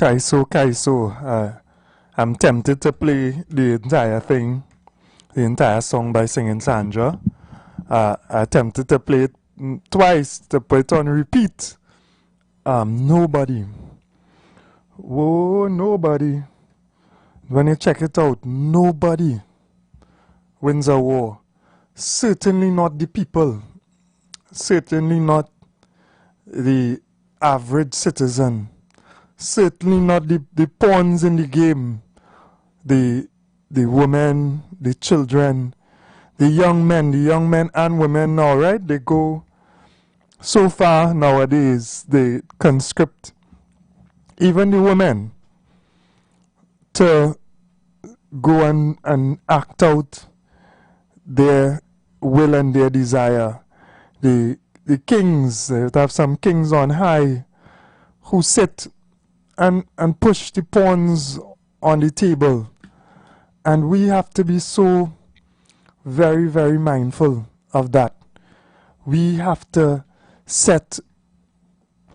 Kaiso. I'm tempted to play the entire thing, the entire song by Singing Sandra. I attempted to play it twice, to put it on repeat. Nobody. Whoa, nobody. When you check it out, nobody wins a war. Certainly not the people. Certainly not the average citizen. Certainly not the pawns in the game. The women, the children, the young men and women now, right? They go so far nowadays, they conscript even the women to go and act out their will and their desire. The kings, they have some kings on high who sit and push the pawns on the table. And we have to be so very, very mindful of that. We have to set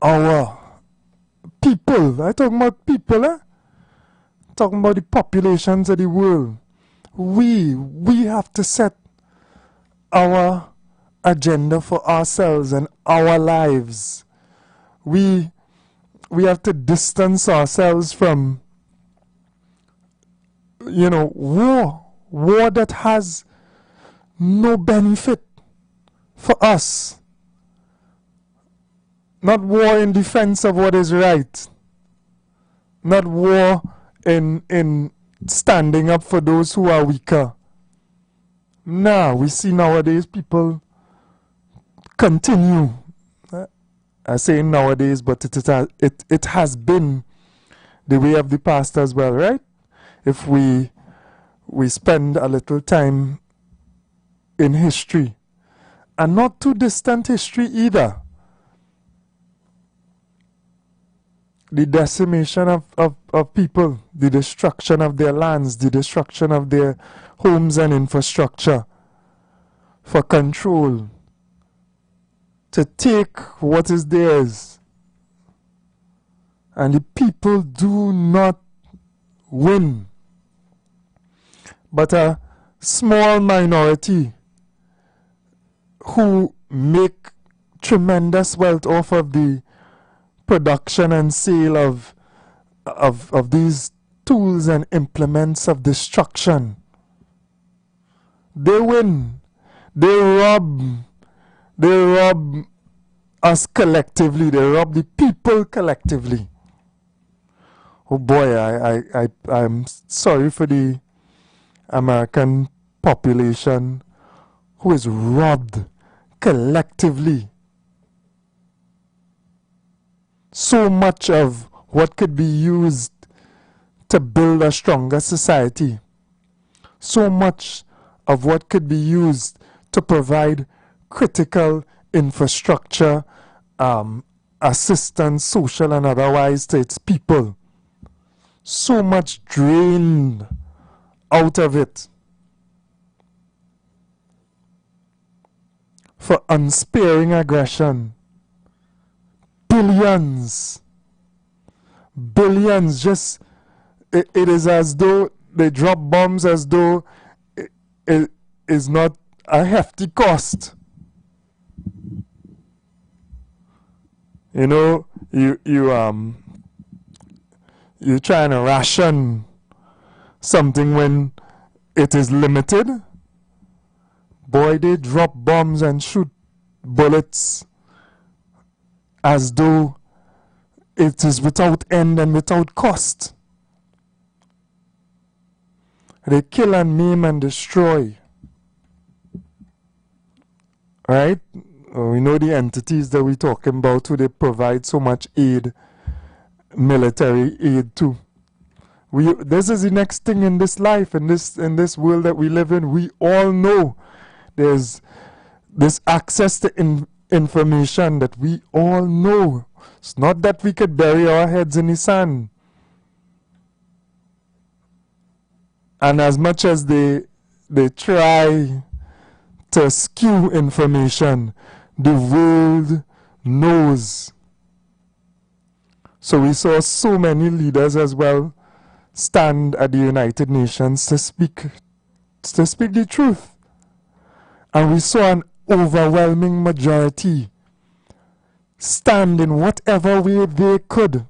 our people, I'm talking about people, talking about the populations of the world. We have to set our agenda for ourselves and our lives. We have to distance ourselves from, war that has no benefit for us. Not war in defense of what is right. Not war in standing up for those who are weaker. Nah, we see nowadays people continue. I say nowadays, but it has been the way of the past as well, right? If we spend a little time in history, and not too distant history either. The decimation of people, the destruction of their lands, the destruction of their homes and infrastructure for control, to take what is theirs. And the people do not win. But a small minority who make tremendous wealth off of the production and sale of these tools and implements of destruction. They win. They rob us collectively. They rob the people collectively. Oh boy, I'm sorry for the American population who is robbed collectively. So much of what could be used to build a stronger society. So much of what could be used to provide critical infrastructure, assistance, social and otherwise, to its people. So much drained out of it for unsparing aggression. Billions, just, it is as though they drop bombs as though it is not a hefty cost. You're trying to ration something when it is limited. Boy, they drop bombs and shoot bullets as though it is without end and without cost. They kill and maim and destroy. Right? We know the entities that we're talking about who they provide so much aid, military aid to. This is the next thing in this life, in this world that we live in. We all know there's this access to information that we all know. It's not that we could bury our heads in the sand. And as much as they try to skew information, the world knows. So we saw so many leaders as well stand at the United Nations to speak the truth. And we saw an overwhelming majority stand in whatever way they could.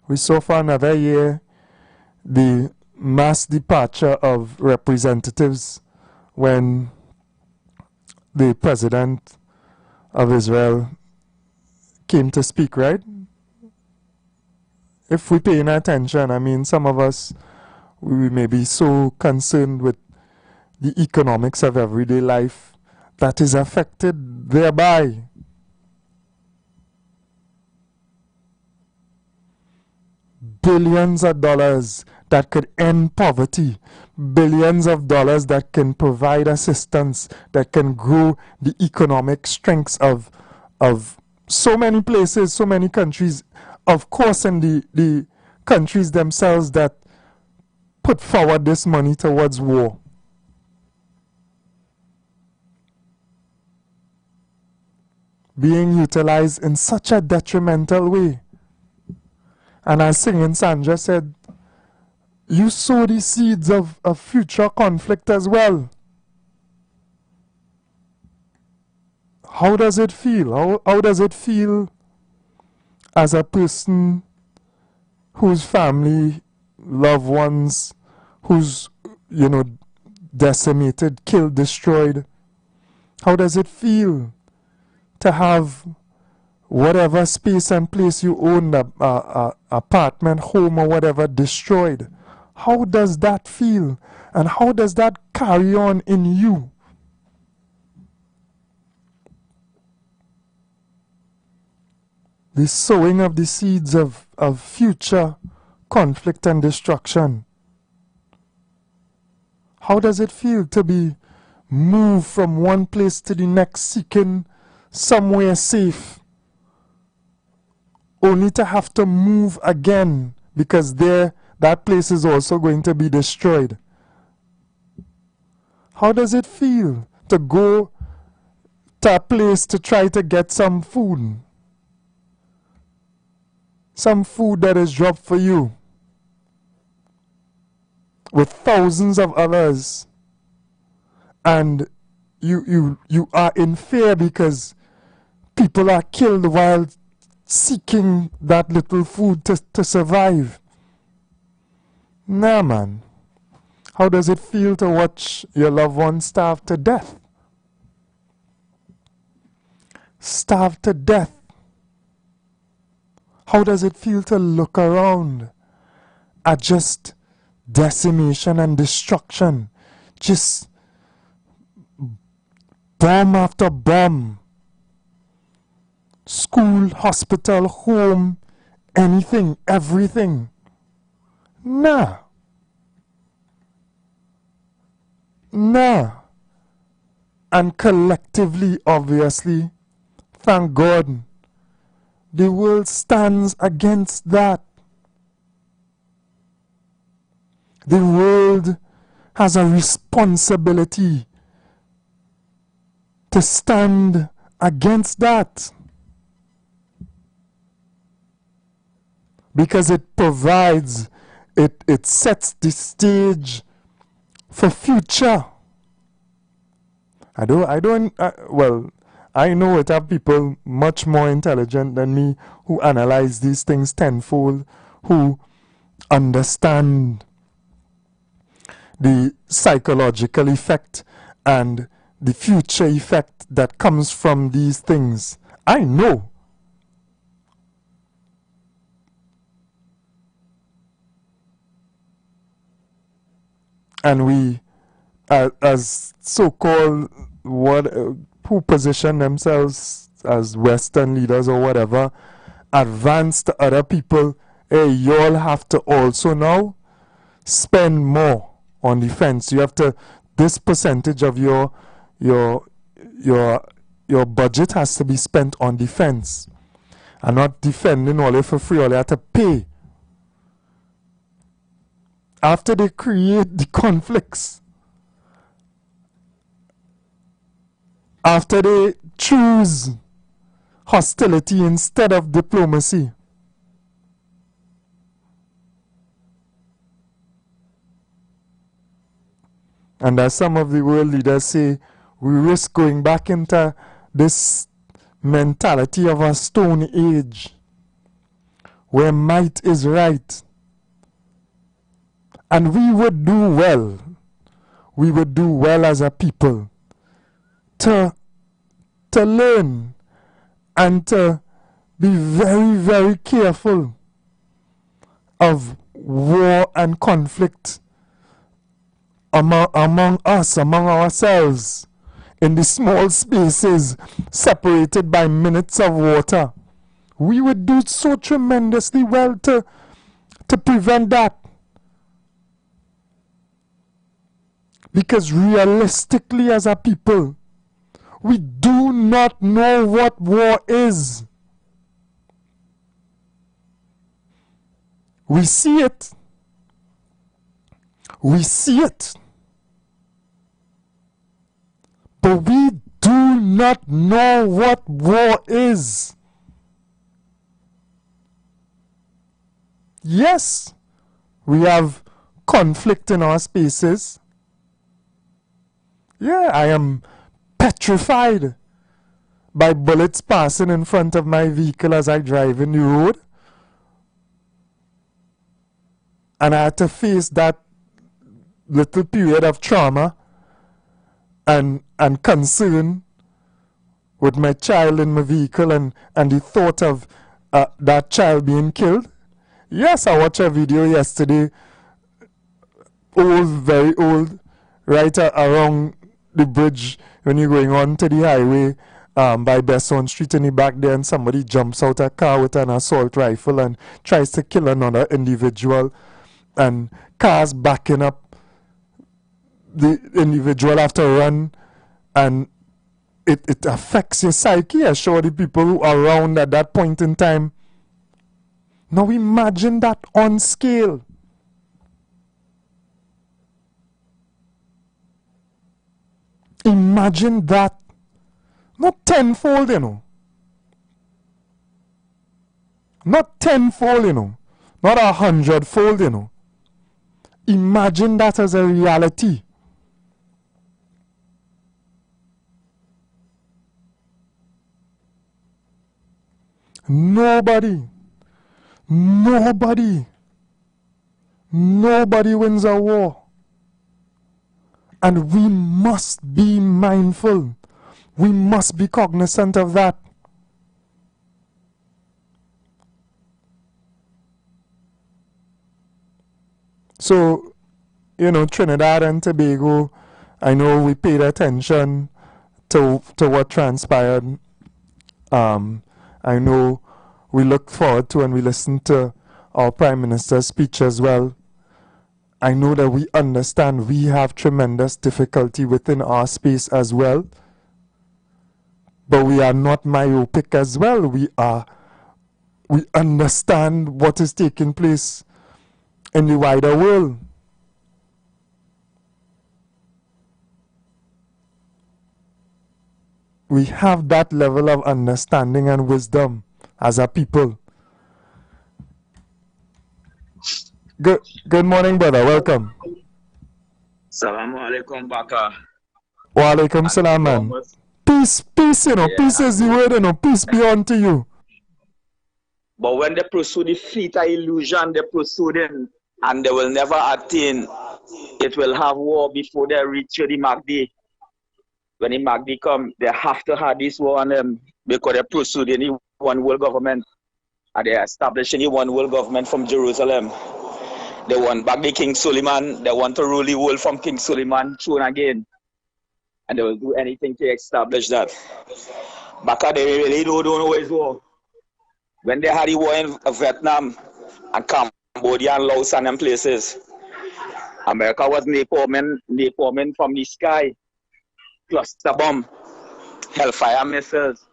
We saw for another year the mass departure of representatives when the president of Israel came to speak, right? If we're paying attention, I mean, some of us, we may be so concerned with the economics of everyday life that is affected thereby. Billions of dollars that could end poverty, billions of dollars that can provide assistance, that can grow the economic strengths of so many places, so many countries, of course, and the countries themselves that put forward this money towards war. Being utilized in such a detrimental way. And as Singing Sandra said, you sow the seeds of future conflict as well. How does it feel? How does it feel as a person whose family, loved ones, who's, decimated, killed, destroyed? How does it feel to have whatever space and place you own, apartment, home, or whatever, destroyed? How does that feel? And how does that carry on in you? The sowing of the seeds of future conflict and destruction. How does it feel to be moved from one place to the next, seeking somewhere safe, only to have to move again because that place is also going to be destroyed? How does it feel to go to a place to try to get some food? Some food that is dropped for you with thousands of others, and you are in fear because people are killed while seeking that little food to survive. Nah, man. How does it feel to watch your loved ones starve to death? Starve to death. How does it feel to look around at just decimation and destruction? Just bomb after bomb. School, hospital, home, anything, everything. Nah. And collectively, obviously, thank God, the world stands against that. The world has a responsibility to stand against that, because it provides, it sets the stage for future. I know it have people much more intelligent than me who analyze these things tenfold, who understand the psychological effect and the future effect that comes from these things. I know. And we, as so-called who position themselves as Western leaders or whatever, advance to other people, hey, you all have to also now spend more on defense. You have to, this percentage of your budget has to be spent on defense, and not defending only for free. All you have to pay. After they create the conflicts, after they choose hostility instead of diplomacy. And as some of the world leaders say, we risk going back into this mentality of a stone age where might is right. And we would do well. We would do well as a people to learn and to be very, very careful of war and conflict among us, among ourselves, in the small spaces separated by minutes of water. We would do so tremendously well to prevent that. Because realistically as a people, we do not know what war is. We see it. We see it. But we do not know what war is. Yes, we have conflict in our spaces. Yeah, I am petrified by bullets passing in front of my vehicle as I drive in the road. And I had to face that little period of trauma and concern with my child in my vehicle and the thought of that child being killed. Yes, I watched a video yesterday, old, very old, right around the bridge when you're going on to the highway by Besson Street in the back there, and somebody jumps out a car with an assault rifle and tries to kill another individual, and cars backing up. The individual have to run, and it affects your psyche. I'm sure the people who are around at that point in time. Now imagine that on scale. Imagine that. Not tenfold, you know. Not tenfold, you know. Not 100-fold, you know. Imagine that as a reality. Nobody wins a war. And we must be mindful. We must be cognizant of that. So, you know, Trinidad and Tobago, I know we paid attention to what transpired. I know we look forward to and we listen to our Prime Minister's speech as well. I know that we understand we have tremendous difficulty within our space as well. But we are not myopic as well. We understand what is taking place in the wider world. We have that level of understanding and wisdom as a people. Good morning, brother. Welcome. Assalamu alaikum, Baka. Wa alaikum salam, man. Peace, you know. Yeah. Peace is the word, you know. Peace be unto you. But when they pursue the feet of illusion, they pursue them, and they will never attain. It will have war before they reach the Mahdi. When the Mahdi come, they have to have this war on them because they pursue the one world government, and they establish any one world government from Jerusalem. They want back the King Suleiman. They want to rule the world from King Suleiman throne again. And they will do anything to establish that. Baka, they really don't know where it's war. When they had the war in Vietnam and Cambodia and Laos and them places, America was napalming from the sky, cluster bomb, hellfire missiles.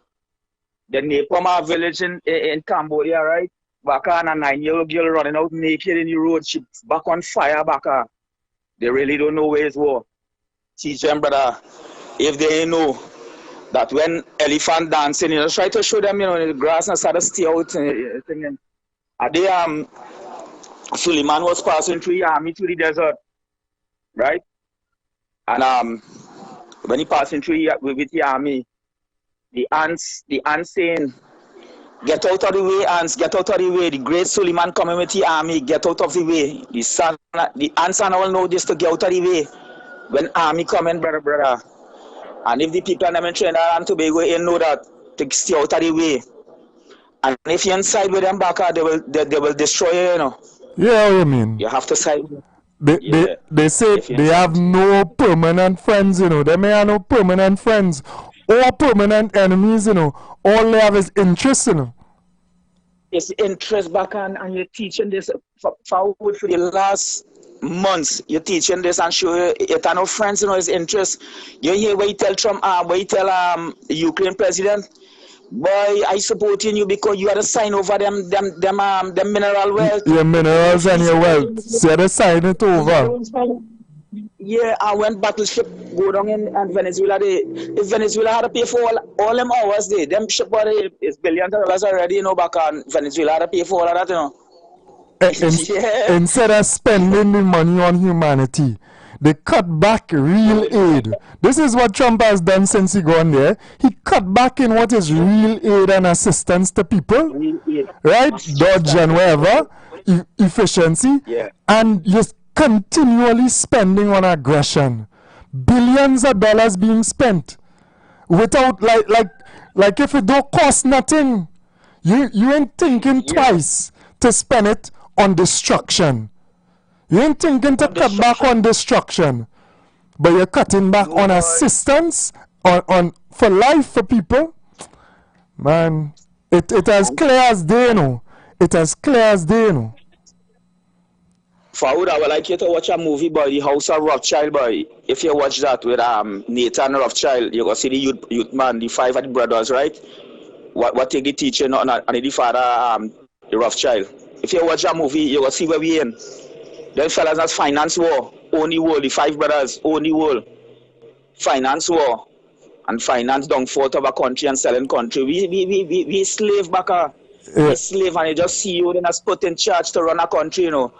The napalm a village in Cambodia, right? Baka and a 9-year-old girl running out naked in the road, she back on fire, Baka. They really don't know where it's war. Teach them, brother, if they know that when elephant dancing, you know, try to show them, you know, in the grass and start to stay out. Thing. Suleiman was passing through the army through the desert, right? And when he passing through with the army, the ants saying, "Get out of the way, ants! Get out of the way!" The great Suleiman coming with the army, get out of the way. The ants and all know this to get out of the way. When army coming, brother. And if the people in Trinidad and Tobago ain't know that, to stay out of the way. And if you're inside with them back, they will destroy you, you know. Yeah, what you mean? You have to side. They say they have no permanent friends, you know. They may have no permanent friends or permanent enemies, you know. All they have is interest, you know. It's interest back and you're teaching this for the last months. You're teaching this and show you have no friends, you know, it's interest. You hear what you tell Trump, what you tell the Ukraine president, boy, I supporting you because you had to sign over them mineral wealth. Your minerals and your wealth. So you had to sign it over. Yeah, and when battleship go down in Venezuela, if Venezuela had to pay for all them hours, them ship is billions of dollars already, you know, back on Venezuela had to pay for all of that, you know. Instead of spending the money on humanity, they cut back real aid. This is what Trump has done since he gone there. He cut back in what is real aid and assistance to people, right? Dodge and whatever, efficiency, and just continually spending on aggression. Billions of dollars being spent without like if it don't cost nothing, you ain't thinking twice to spend it on destruction. You ain't thinking to cut back on destruction, but you're cutting back on assistance on for life for people. Man, it as clear as day, you know. It as clear as day, you know. Forward, I would like you to watch a movie by The House of Rothschild, boy. If you watch that with Nathan Rothschild, you gonna see the youth man, the five of the brothers, right? What take the teaching on the father, the Rothschild. If you watch that movie, you gonna see where we in. Them fellas that's finance war, only war, the five brothers, only war. Finance war and finance down forth of a country and selling country. We slave back we slave and they just see you then as put in charge to run a country, you know.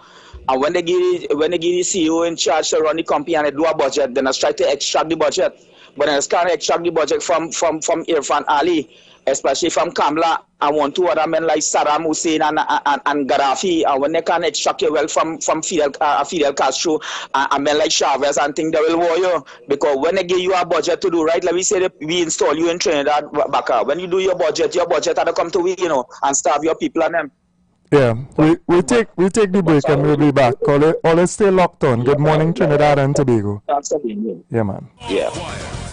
And when they give the CEO in charge to run the company and they do a budget, then they try to extract the budget. But they can't extract the budget from Irfan Ali, especially from Kamla and two other men like Saddam Hussein and Gaddafi. And when they can't extract your wealth from Fidel Castro and men like Chavez and things, they will war you. Because when they give you a budget to do, right, let me say we install you in Trinidad, Baka. When you do your budget had to come to we, you know, and starve your people and them. Yeah, we take the break and we'll be back. Always stay locked on. Good morning, Trinidad and Tobago. Yeah, man. Yeah.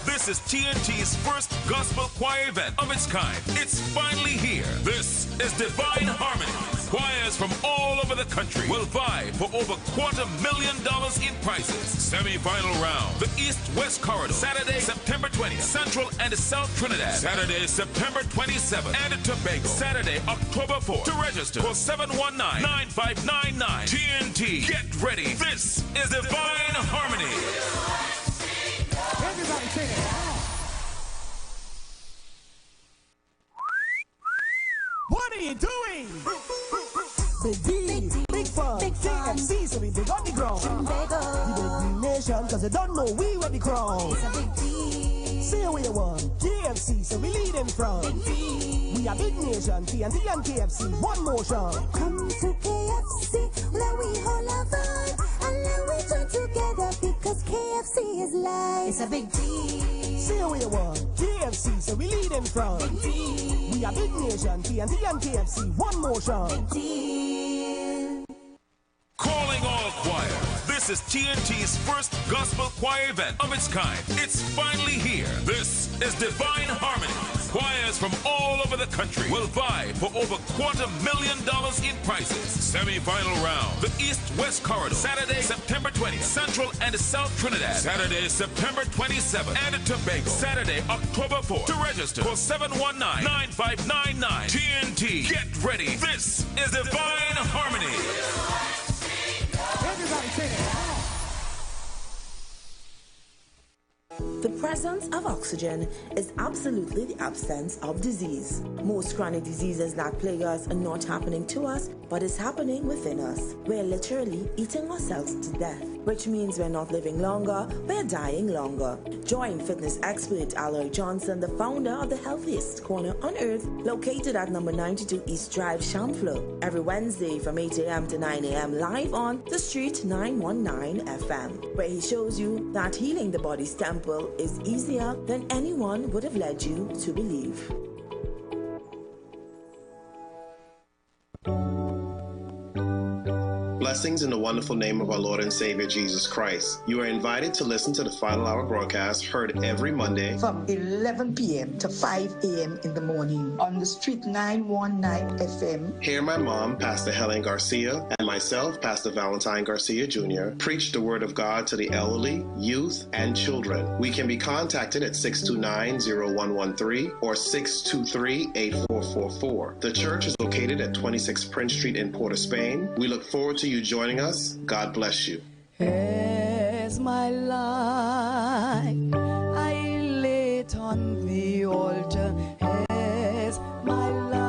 This is TNT's first gospel choir event of its kind. It's finally here. This is Divine Harmony. Choirs from all over the country will vie for over $250,000 in prizes. Semi-final round, the East-West Corridor, Saturday, September 20th, Central and South Trinidad, Saturday, September 27th, and Tobago, Saturday, October 4th. To register, call 719-9599. TNT, get ready. This is Divine Harmony. Everybody sing it. What are you doing? Big D, big fun, KFC, so we big on the ground. The big nation, cause they don't know we were the crown. Say what you want, KFC, so we lead in front. We are big nation, TNT and KFC, one motion. Come to KFC, let we hold our fun, and let we join together, because KFC is life. It's a big deal. Say what you want, KFC, so we lead in front. We are big nation, TNT and KFC, one motion. Big deal. Calling all choir. This is TNT's first gospel choir event of its kind. It's finally here. This is Divine Harmony. Choirs from all over the country will vie for over $250,000 in prizes. Semi-final round, the East-West Corridor, Saturday, September 20th, Central and South Trinidad, Saturday, September 27th, and Tobago, Saturday, October 4th. To register, call 719-9599. TNT, get ready. This is Divine Harmony. Everybody sing it. The presence of oxygen is absolutely the absence of disease. Most chronic diseases that plague us are not happening to us, but is happening within us. We're literally eating ourselves to death, which means we're not living longer, we're dying longer. Join fitness expert Aloy Johnson, the founder of the healthiest corner on earth, located at number 92 East Drive, Chamfleur, every Wednesday from 8 a.m. to 9 a.m. live on The Street 919 FM, where he shows you that healing the body's temple is easier than anyone would have led you to believe. Blessings in the wonderful name of our Lord and Savior Jesus Christ. You are invited to listen to the Final Hour broadcast heard every Monday from 11 p.m. to 5 a.m. in the morning on the Street 919 FM. Hear my mom, Pastor Helen Garcia, and myself, Pastor Valentine Garcia Jr., preach the Word of God to the elderly, youth, and children. We can be contacted at 629-0113 or 623-8444. The church is located at 26 Prince Street in Port of Spain. We look forward to you joining us. God bless you. As my life I lay it on the altar, as my life.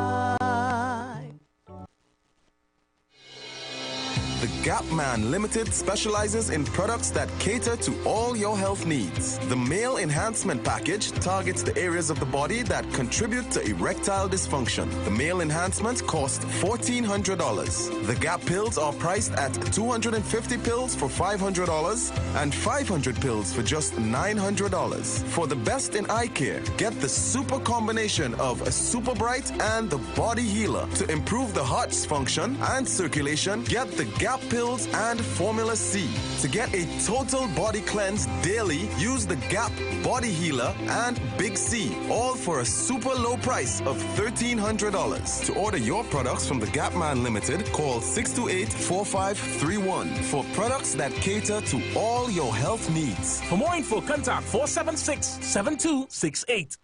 The Gap Man Limited specializes in products that cater to all your health needs. The Male Enhancement Package targets the areas of the body that contribute to erectile dysfunction. The Male Enhancement costs $1,400. The Gap pills are priced at 250 pills for $500 and 500 pills for just $900. For the best in eye care, get the super combination of a Super Bright and the Body Healer. To improve the heart's function and circulation, get the Gap pills and Formula C. To get a total body cleanse daily, use the Gap Body Healer and Big C, all for a super low price of $1,300. To order your products from the Gap Man Limited, call 628-4531 for products that cater to all your health needs. For more info, contact 476-7268.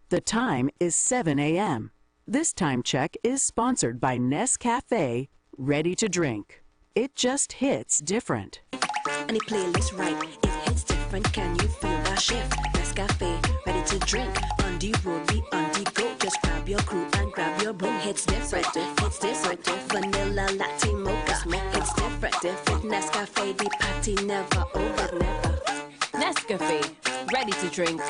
The time is 7 a.m. This time check is sponsored by Nescafe Ready to Drink. It just hits different. Any playlist right, it hits different. Can you feel that shift? Nescafe, ready to drink. On the road, be on the go. Just grab your crew and grab your bro. Hits different, hits different. Vanilla latte mocha, hits different. With Nescafe, the party never over, never. Nescafe, ready to drink.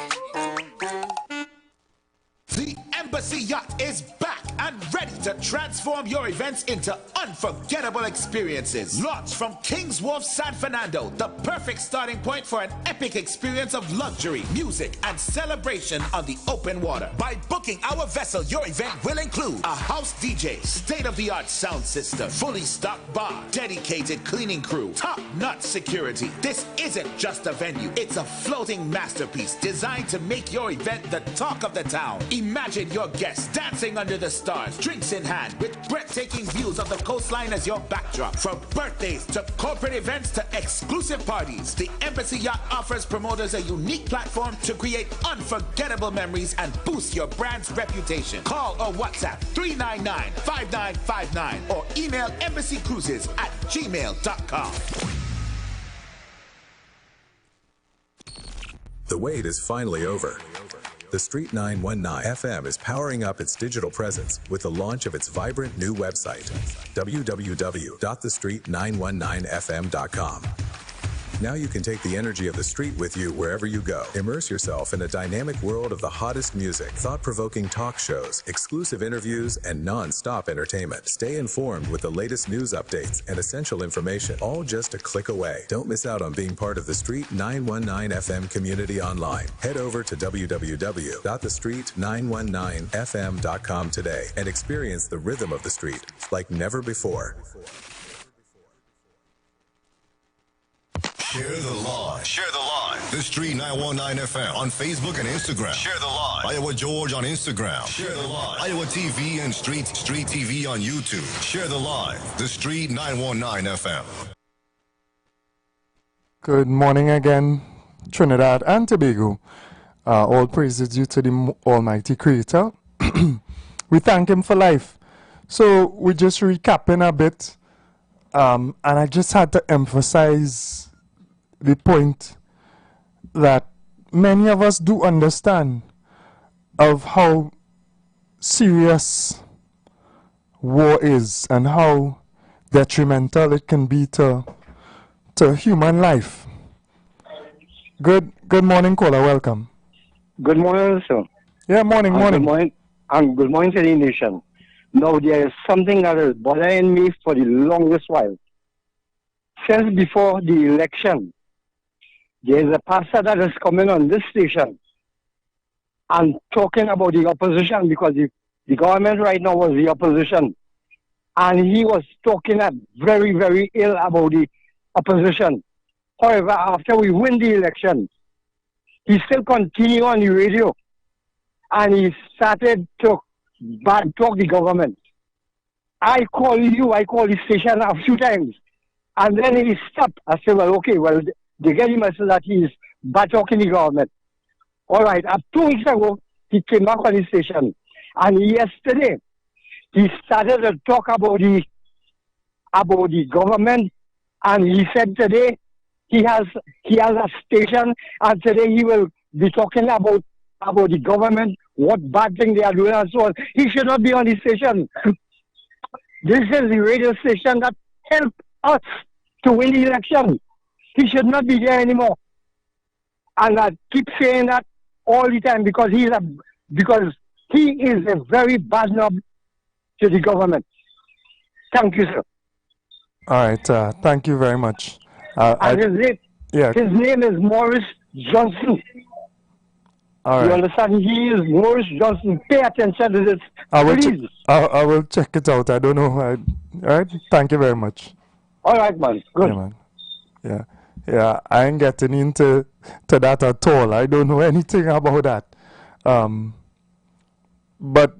The Embassy Yacht is back and ready to transform your events into unforgettable experiences. Launched from King's Wharf, San Fernando, the perfect starting point for an epic experience of luxury, music, and celebration on the open water. By booking our vessel, your event will include a house DJ, state-of-the-art sound system, fully stocked bar, dedicated cleaning crew, top-notch security. This isn't just a venue, it's a floating masterpiece designed to make your event the talk of the town. Imagine your guests dancing under the stars, drinks in hand, with breathtaking views of the coastline as your backdrop. From birthdays to corporate events to exclusive parties, the Embassy Yacht offers promoters a unique platform to create unforgettable memories and boost your brand's reputation. Call or WhatsApp 399-5959 or email embassycruises@gmail.com. The wait is finally over. The Street 919 FM is powering up its digital presence with the launch of its vibrant new website, www.thestreet919fm.com. Now you can take the energy of the street with you wherever you go. Immerse yourself in a dynamic world of the hottest music, thought-provoking talk shows, exclusive interviews, and non-stop entertainment. Stay informed with the latest news updates and essential information, all just a click away. Don't miss out on being part of the Street 919 FM community online. Head over to www.thestreet919fm.com today and experience the rhythm of the street like never before. Share the live. Share the live. The Street 919 FM on Facebook and Instagram. Share the live. Iowa George on Instagram. Share the live. Iowa TV and Street TV on YouTube. Share the live. The Street 919 FM. Good morning again, Trinidad and Tobago. All praises due to the Almighty Creator. We thank Him for life. So we're just recapping a bit, and I just had to emphasize the point that many of us do understand of how serious war is and how detrimental it can be to human life. Good morning, caller. Welcome. Good morning, sir. Yeah, morning. Good morning, and good morning to the nation. Now, there is something that is bothering me for the longest while. Since before the election, there is a pastor that is coming on this station and talking about the opposition, because the government right now was the opposition. And he was talking very, very ill about the opposition. However, after we win the election, he still continued on the radio and he started to bad talk the government. I call the station a few times, and then he stopped. I said, well, okay, they get the message that he is bad talking the government. All right, 2 weeks ago, he came back on the station, and yesterday, he started to talk about the government, and he said today he has a station, and today he will be talking about the government, what bad thing they are doing and so on. He should not be on the station. This is the radio station that helped us to win the election. He should not be there anymore. And I keep saying that all the time because he is a very bad knob to the government. Thank you, sir. All right, thank you very much. His name is Morris Johnson. All right. You understand? He is Morris Johnson. Pay attention to this, please. I will check it out. I don't know. All right. Thank you very much. All right, man. Good. Yeah, man. Yeah. I ain't getting into that at all. I don't know anything about that. But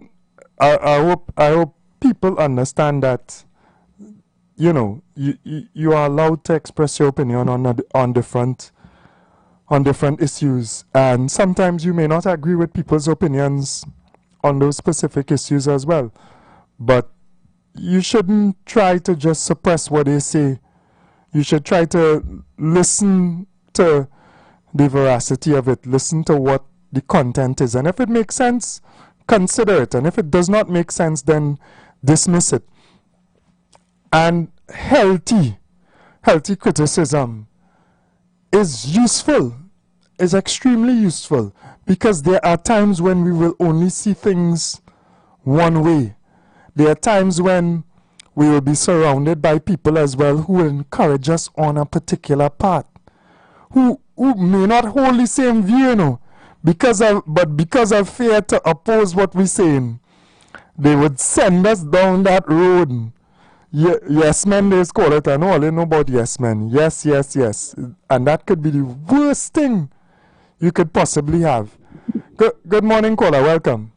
I hope people understand that. You know, you are allowed to express your opinion on different issues, and sometimes you may not agree with people's opinions on those specific issues as well. But you shouldn't try to just suppress what they say. You should try to listen to the veracity of it, listen to what the content is, and if it makes sense, consider it, and if it does not make sense, then dismiss it. And healthy criticism is useful, is extremely useful, because there are times when we will only see things one way. There are times when we will be surrounded by people as well who will encourage us on a particular path, who may not hold the same view, you know, because of fear to oppose what we're saying, they would send us down that road. Yes men, they call it, and all they know about yes men. Yes. And that could be the worst thing you could possibly have. Good morning, caller. Welcome.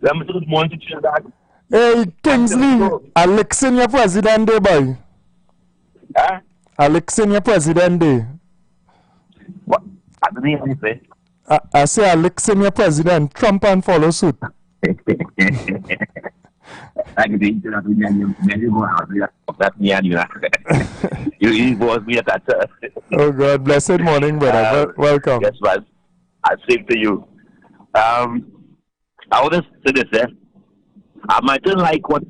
Good morning to you, Dad. Hey, Kingsley. Alexin, your president day, boy. Huh? Alexin, your president day. What? I don't hear anything. I say Alexin, your president. Trump and follow suit. I can think that you was me at that church. Oh God, blessed morning, brother. Welcome. Yes, man. I say to you. I want to say this, I might not like what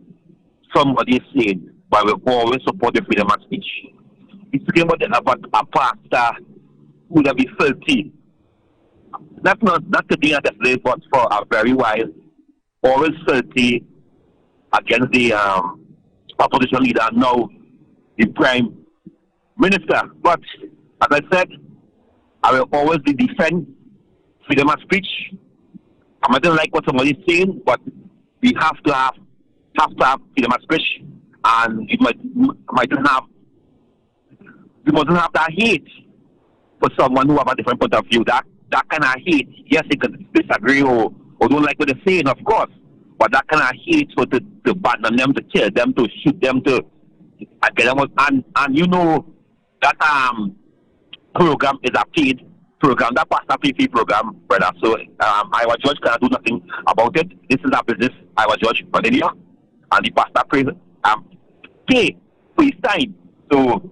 somebody is saying, but we always support the freedom of speech. He's talking about a pastor who would be filthy. That's the thing that they fought for a very while. Always filthy against the opposition leader, now the prime minister. But as I said, I will always defend freedom of speech. I might not like what somebody is saying, but we have to have freedom of speech, and it we mustn't have that hate for someone who have a different point of view. That kind of hate, yes, they can disagree or don't like what they're saying, of course. But that kind of hate, so to abandon them, to kill them, to shoot them, to get them, and you know that program is a paid program, that pastor fee program, brother. So IWER Judge cannot do nothing about it. This is a business IWER Judge continue, and the pastor pay for his time. So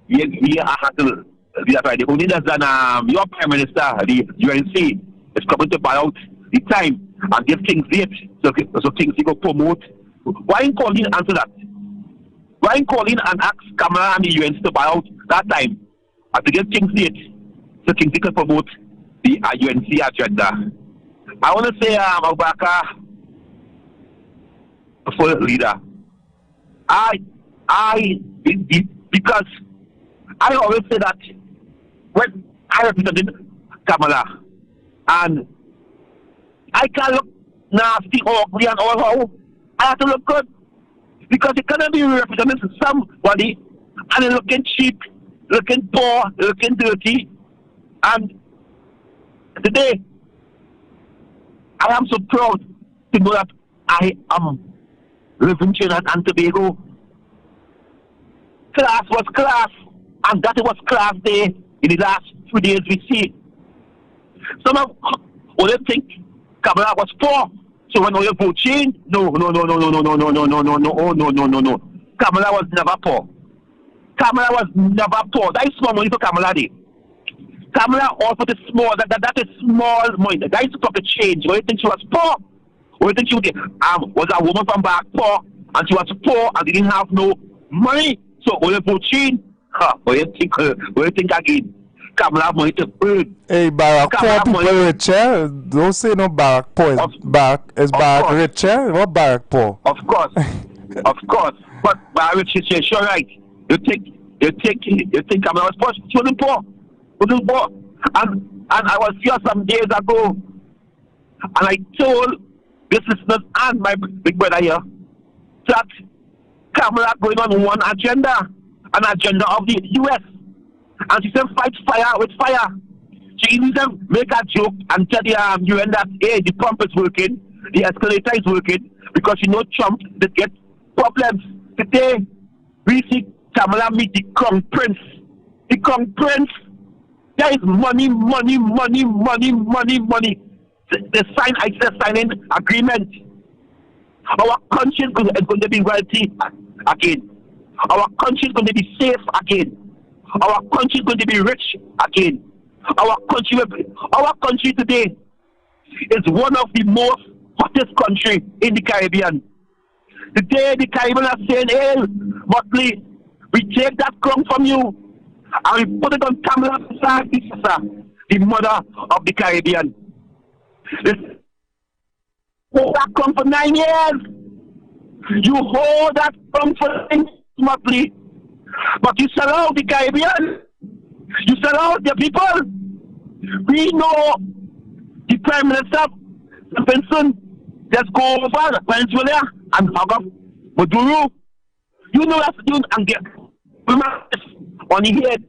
we have to That's right. The only that's than your Prime Minister, the UNC, is coming to buy out the time and give things date so things go promote. Why ain't call in and answer that? Why ain't call in and ask Kamala and the UNC to buy out that time and to give things date so things can promote the UNC agenda? I want to say, Abubakar, for leader, because I always say that when I represented Kamala, and I can't look nasty or ugly and all how, I have to look good. Because you cannot be representing somebody and looking cheap, looking poor, looking dirty. And today, I am so proud to know that I am living in Trinidad and Tobago. Class was class, and that was class day in the last 2 days we see. Some of only think Kamala was poor, so when we vote change, no. Kamala was never poor. Kamala was never poor. That is small money for Kamala Day. Kamala also the small, that is small money. That is proper change. When you think she was poor, when you think she was a woman from back poor, and she was poor and didn't have no money, so when you vote change, when you think again, Kamala money to earn. Hey, Barack poor people richer. Don't say no Barack poor. Is Barack richer? What Barack poor? Of course. But Barack rich is sure right. You think Kamala was poor? She wasn't poor. And I was here some days ago, and I told this listeners and my big brother here that Kamala going on one agenda, an agenda of the US. And she said fight fire with fire. She even make a joke and tell the UN that, hey, the pump is working, the escalator is working, because you know Trump did get problems. Today, we see Kamala meet the Crown Prince. The Crown Prince, there is money. They signing agreement. Our country is going to be wealthy again. Our country is going to be safe again. Our country is going to be rich again. Our country today is one of the most hottest countries in the Caribbean. Today the Caribbean are saying, hey, Motley, we take that crown from you and we put it on Kamala, the mother of the Caribbean. Hold that crown for 9 years. You hold that crown for 9 years, Motley. But you sell out the Caribbean. You sell out the people. We know the Prime Minister, Vincent, just go over Venezuela and hug up Maduro. You know that's doing and get on the head.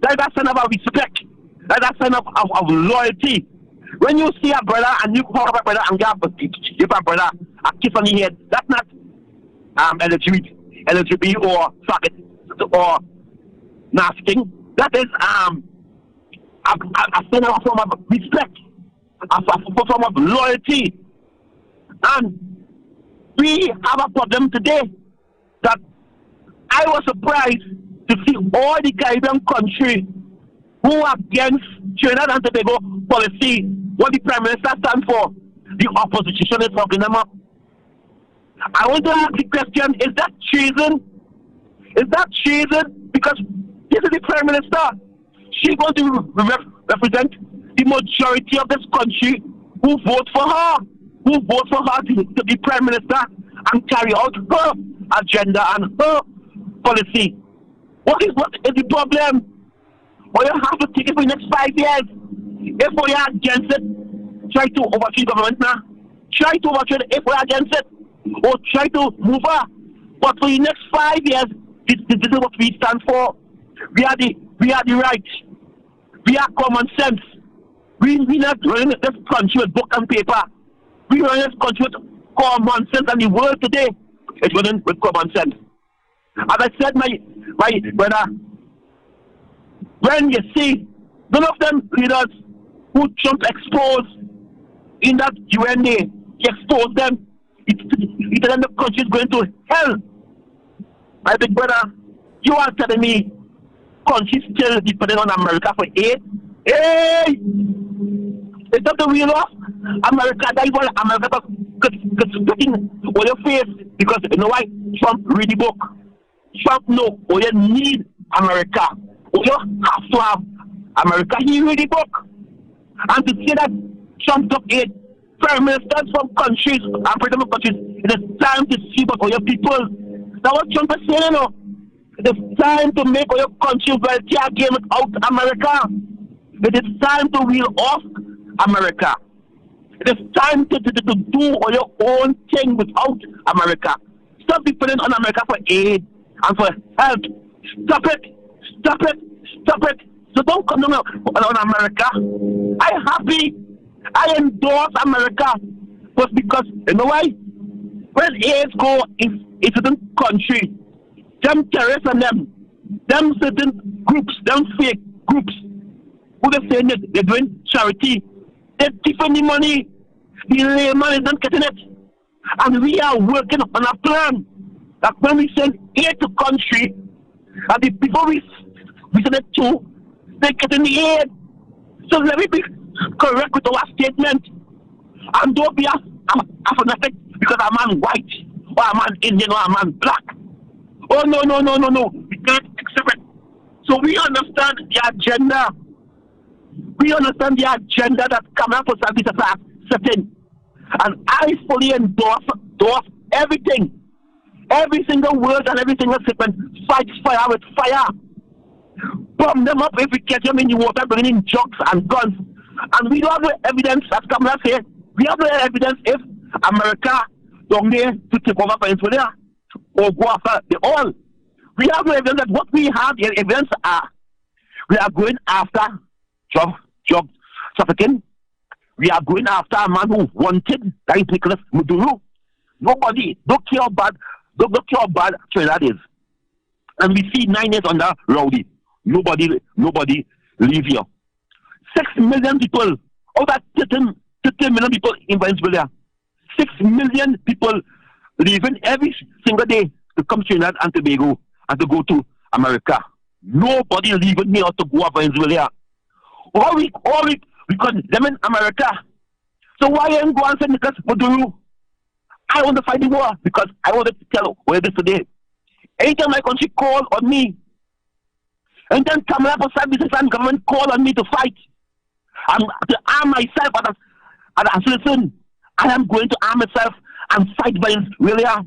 That's a sign of respect. That's a sign of loyalty. When you see a brother and you hug up a brother and give a brother a kiss on the head, that's not LGBT or faggot or nasty. That is a form of respect, a form of loyalty. And we have a problem today that I was surprised to see all the Caribbean countries who are against Trinidad and Tobago policy, what the Prime Minister stands for. The opposition is fucking them up. I want to ask the question, is that treason? Is that treason? Because this is the Prime Minister. She's going to represent the majority of this country who vote for her. Who vote for her to be Prime Minister and carry out her agenda and her policy. What is the problem? Or you have to take it for the next 5 years. If we are against it, try to overthrow the government now. Try to overthrow it if we are against it. Or try to move her. But for the next 5 years, this is what we stand for. We are the right. We are common sense. We not running this country with book and paper. We run this country with common sense, and the world today is running with common sense. As I said, my brother, when you see none of them leaders who Trump exposed in that UN day, he exposed them. It then the country is going to hell. My big brother, you are telling me countries still depending on America for aid. Hey! It's not the real off. America, that is why America is spitting on your face. Because you know why? Trump read the book. Trump know, or you need America. Or you have to have America. He read the book. And to say that Trump took aid, prime ministers from countries and president of countries, it is time to see about all your people. That's what Trump is saying, you know. It is time to make all your country wealthy again without America. It is time to wheel off America. It is time to do all your own thing without America. Stop depending on America for aid and for help. Stop it. Stop it. Stop it. So don't come on America. I'm happy. I endorse America. But because, you know why? When aids go in a certain country, them terrorists and them certain groups, them fake groups, who they saying that they're doing charity, they're taking the money. The layman is not getting it. And we are working on a plan that when we send aid to country, and the people we send it to, they're getting the aid. So let me be correct with our statement. And don't be a fanatic because a man white, or a man Indian, or a man black. Oh, no. We can't accept it. So we understand the agenda. We understand the agenda that Kamala for services are setting. And I fully endorse everything. Every single word and every single statement. Fight fire with fire. Bomb them up if we catch them in the water, bringing in jugs and guns. And we don't have no evidence, as Kamala said, we have no evidence if America don't there to take over Venezuela or go after the oil. We have no evidence that what we have, the evidence are, we are going after drug trafficking. We are going after a man who wanted, that is Nicolas Maduro. Nobody, don't care how bad Trinidad is. And we see 9 years under Rowdy. Nobody leave here. 6 million people, out of 13 million people in Venezuela. 6 million people leaving every single day to come to Trinidad and Tobago and to go to America. Nobody leaving here to go to Venezuela. All we them in America. So why ain't go and say Nicolas Maduro? I want to fight the war because I want to tell where it is today. Anytime my country call on me, and then Kamala for services and government call on me to fight, and to arm myself as a citizen, I am going to arm myself and fight Venezuela.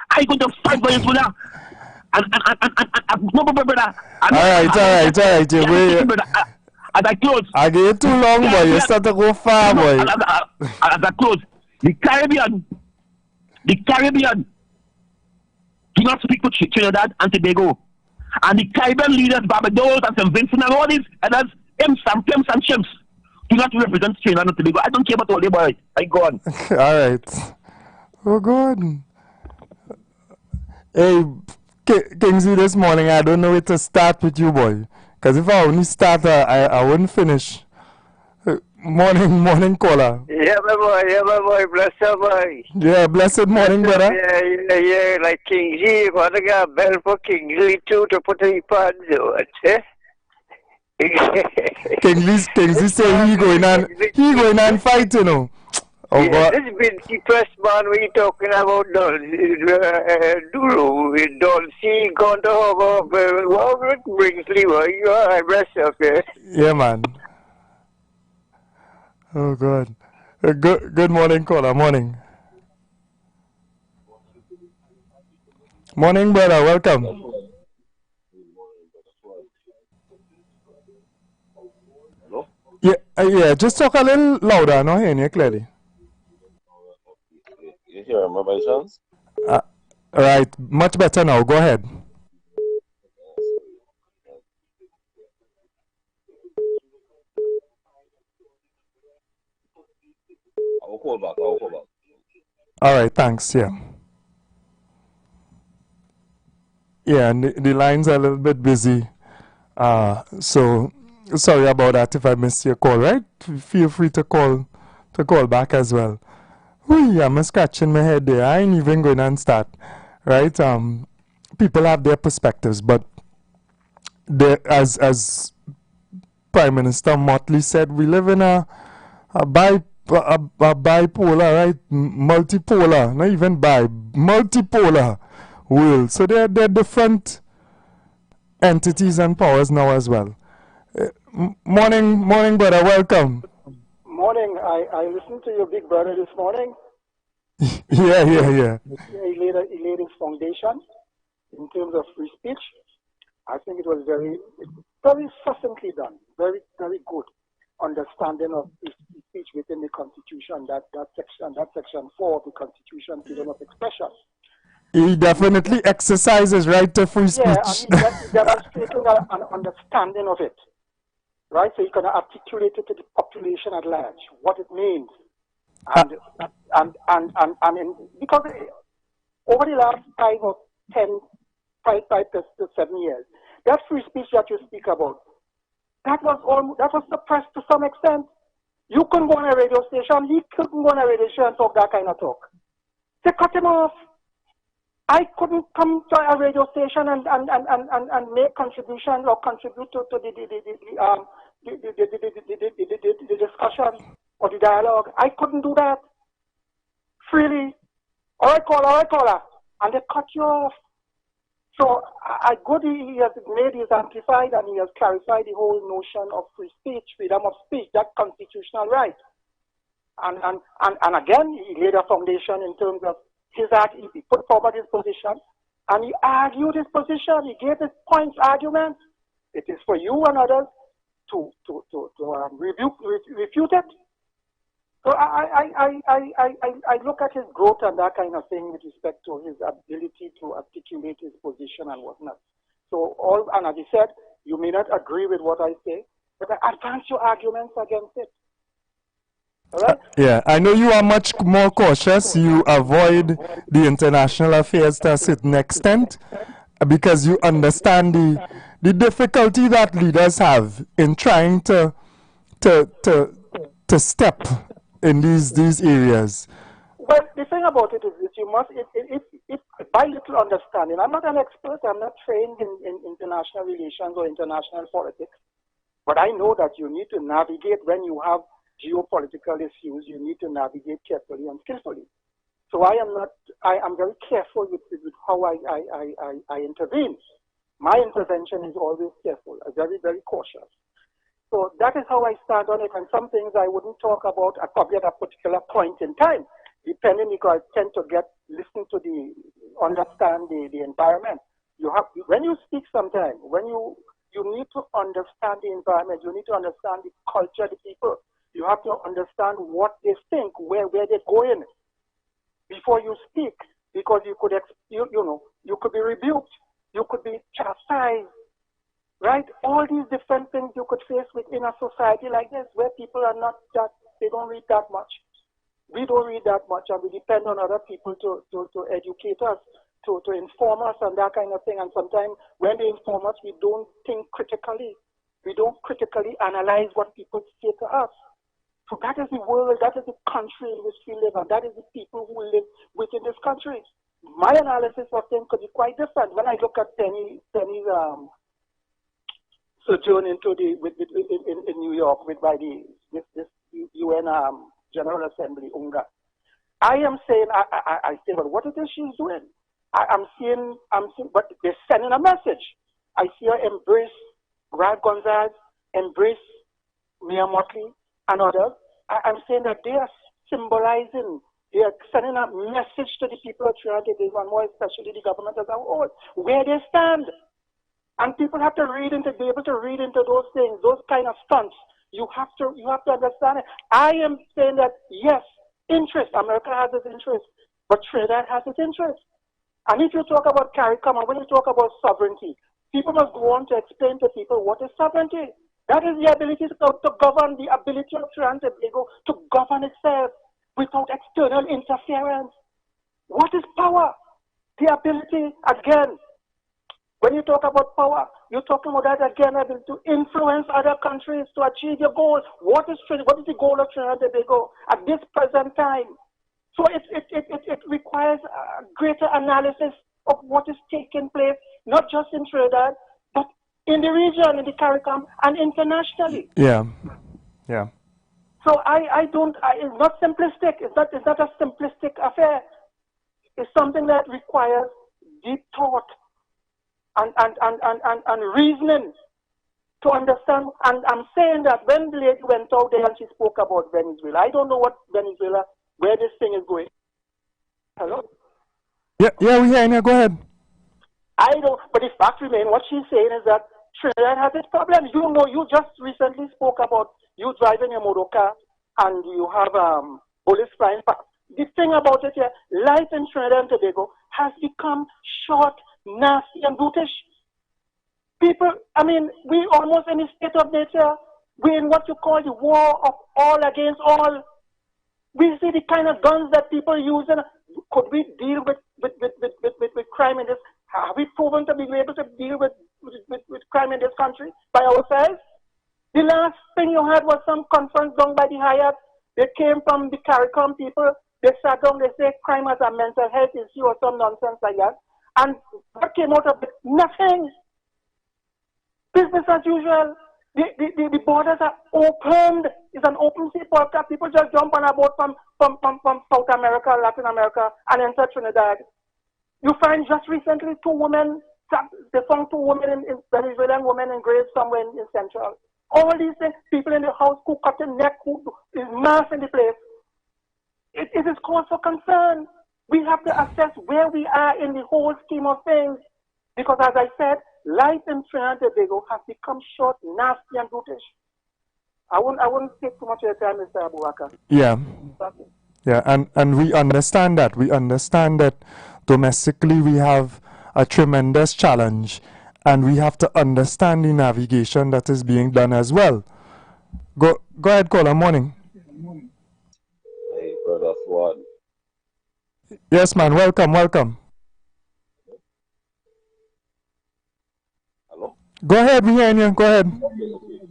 I'm going to fight Venezuela. No, brother. All right. As I close. I get too long, boy. You start to go far, boy. As I close. The Caribbean do not speak to Trinidad and Tobago. And the Caribbean leaders, Barbados and St. Vincent and all these others, imps and pimps and chimps, do not represent Trinidad and Tobago. I don't care about all the boys. I go on. All right. Oh, God. Hey, Kingsley, this morning, I don't know where to start with you, boy. Because if I only start, I wouldn't finish. Morning, caller. Yeah, my boy, bless you, boy. Yeah, blessed morning, brother. Yeah, like Kingsley, what I got a bell for Kingsley too to put in pants on, eh? Kingsley say he going on fight, you know. Oh, yeah, this been depressed man we talking about Duro, don't see going to have what brings Lever, you are bless you, okay? Yeah, man. Oh, God. Good morning, caller. Morning. Morning, brother. Welcome. Yeah. Just talk a little louder. I'm not hearing you clearly. You hear me by chance? All right. Much better now. Go ahead. I'll call back. All right, thanks. Yeah, and the lines are a little bit busy. So sorry about that if I missed your call. Right? Feel free to call back as well. I'm scratching my head there. I ain't even going to start. Right? People have their perspectives, but as Prime Minister Motley said, we live in a bipolar, right? Multipolar, not even multipolar world. So they're different entities and powers now as well. Morning, brother. Welcome. Morning. I listened to your big brother this morning. Yeah. He laid his foundation in terms of free speech. I think it was very succinctly done. Very, very good understanding of free speech within the Constitution. That section 4 of the Constitution, freedom of expression. He definitely exercises right to free speech. Yeah, and he demonstrating an understanding of it, right? So you can articulate it to the population at large, what it means, and because over the last 5 to 7 years, that free speech that you speak about, that was suppressed to some extent. You couldn't go on a radio station. He couldn't go on a radio station and talk that kind of talk. They cut him off. I couldn't come to a radio station and make contributions or contribute to the discussion or the dialogue. I couldn't do that freely. All right, caller, and they cut you off. So he has made his amplified and he has clarified the whole notion of free speech, freedom of speech, that constitutional right. And again, he laid a foundation in terms of he put forward his position and he argued his position. He gave his points, arguments. It is for you and others to refute it. So I look at his growth and that kind of thing with respect to his ability to articulate his position and whatnot. So and as he said, you may not agree with what I say, but advance your arguments against it. All right? Yeah, I know you are much more cautious. You avoid the international affairs to a certain extent because you understand the difficulty that leaders have in trying to step in these areas. Well, the thing about it is that you must, if by little understanding, I'm not an expert, I'm not trained in international relations or international politics, but I know that you need to navigate when you have geopolitical issues, you need to navigate carefully and skillfully. So I am very careful with how I intervene. My intervention is always careful, very, very cautious. So that is how I stand on it, and some things I wouldn't talk about probably at a particular point in time, depending, because I tend to understand the environment. When you speak sometime, when you need to understand the environment, you need to understand the culture of the people. You have to understand what they think, where they're going before you speak, because you could be rebuked, you could be chastised, right? All these different things you could face within a society like this, where people are not they don't read that much. We don't read that much, and we depend on other people to educate us, to inform us and that kind of thing. And sometimes when they inform us, we don't think critically. We don't critically analyze what people say to us. So that is the world, that is the country in which we live, and that is the people who live within this country. My analysis of things could be quite different. When I look at Penny's sojourn in New York by this UN General Assembly, UNGA, I am saying, I say, well, what is it she's doing? I'm seeing, but they're sending a message. I see her embrace Ralph Gonzalez, embrace Mia Motley, and others. I'm saying that they are symbolizing, they are sending a message to the people of Trinidad and Tobago, and more especially the government as a whole, where they stand. And people have to be able to read into those things, those kind of stunts. You have to understand it. I am saying that, yes, interest, America has its interest, but Trinidad has its interest. And if you talk about CARICOM, and when you talk about sovereignty, people must go on to explain to people what is sovereignty. That is the ability to govern, the ability of Trinidad and Tobago to govern itself without external interference. What is power? The ability, again, when you talk about power, you're talking about that again, ability to influence other countries to achieve your goals. What is the goal of Trinidad and Tobago at this present time? So it requires a greater analysis of what is taking place, not just in Trinidad, but in the region, in the CARICOM, and internationally. Yeah. Yeah. So it's not simplistic. It's not a simplistic affair. It's something that requires deep thought and reasoning to understand. And I'm saying that when the lady went out there and she spoke about Venezuela, I don't know where this thing is going. Hello? Yeah, we hear you. Go ahead. I don't, but the fact remains, what she's saying is that Trinidad has its problems. You know, you just recently spoke about you driving a motor car and you have bullets flying past. The thing about it here, life in Trinidad and Tobago has become short, nasty, and brutish. People, I mean, we almost in a state of nature. We're in what you call the war of all against all. We see the kind of guns that people use. And could we deal with crime in this? Have we proven to be able to deal with crime in this country by ourselves? The last thing you had was some conference done by the Hyatt. They came from the CARICOM people. They sat down, they say crime as a mental health issue or some nonsense like that. And what came out of it? Nothing. Business as usual. The borders are opened. It's an open sea podcast. People just jump on a boat from South America, Latin America, and enter Trinidad. You find just recently they found two women, Venezuelan women in graves somewhere in Central. All these things, people in the house who cut the neck, who is mass in the place. It is cause for concern. We have to assess where we are in the whole scheme of things. Because as I said, life in Trinidad and Tobago has become short, nasty, and brutish. I wouldn't take too much of your time, Mr. Abubakar. Yeah. Yeah, and we understand that. We understand that domestically we have a tremendous challenge, and we have to understand the navigation that is being done as well. Go ahead, caller. Morning. Hey, brother Fuad. Yes, man. Welcome. Hello? Go ahead, we hear you. Go ahead.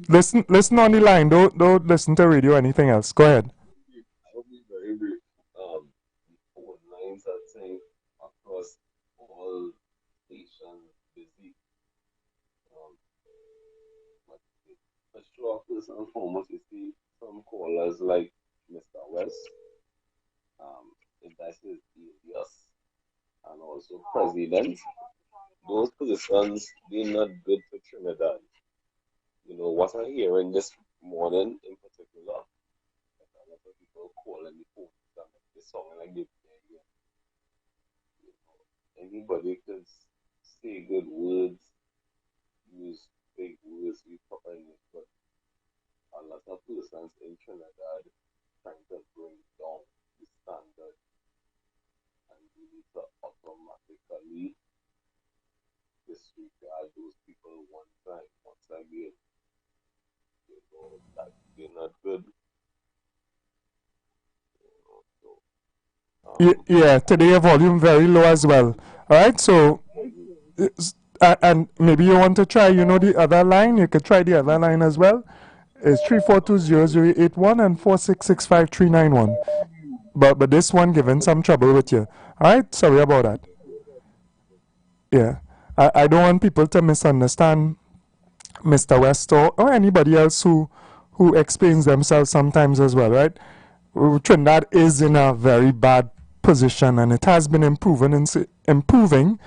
Listen on the line. Don't listen to radio or anything else. Go ahead. I will be very brief. The phone lines are saying across all stations busy. But the show first and foremost, you see some callers like Mr. West, Indicted Elias, and also President. Those positions, they're not good for Trinidad. You know, what I'm hearing this morning in particular, a lot of people calling the phone and they sound like they anybody can say good words, use big words, be proper English, but a lot of persons in Trinidad trying to bring down the standard, and we need to automatically disregard those people once again. You know, that they're not good. Yeah, today your volume very low as well. All right, so and maybe you want to try, the other line. You could try the other line as well. It's 342-0081 and 4665391. But this one giving some trouble with you. All right, sorry about that. Yeah, I don't want people to misunderstand Mr. West or anybody else who explains themselves sometimes as well, right? Trinidad is in a very bad position, and it has been improving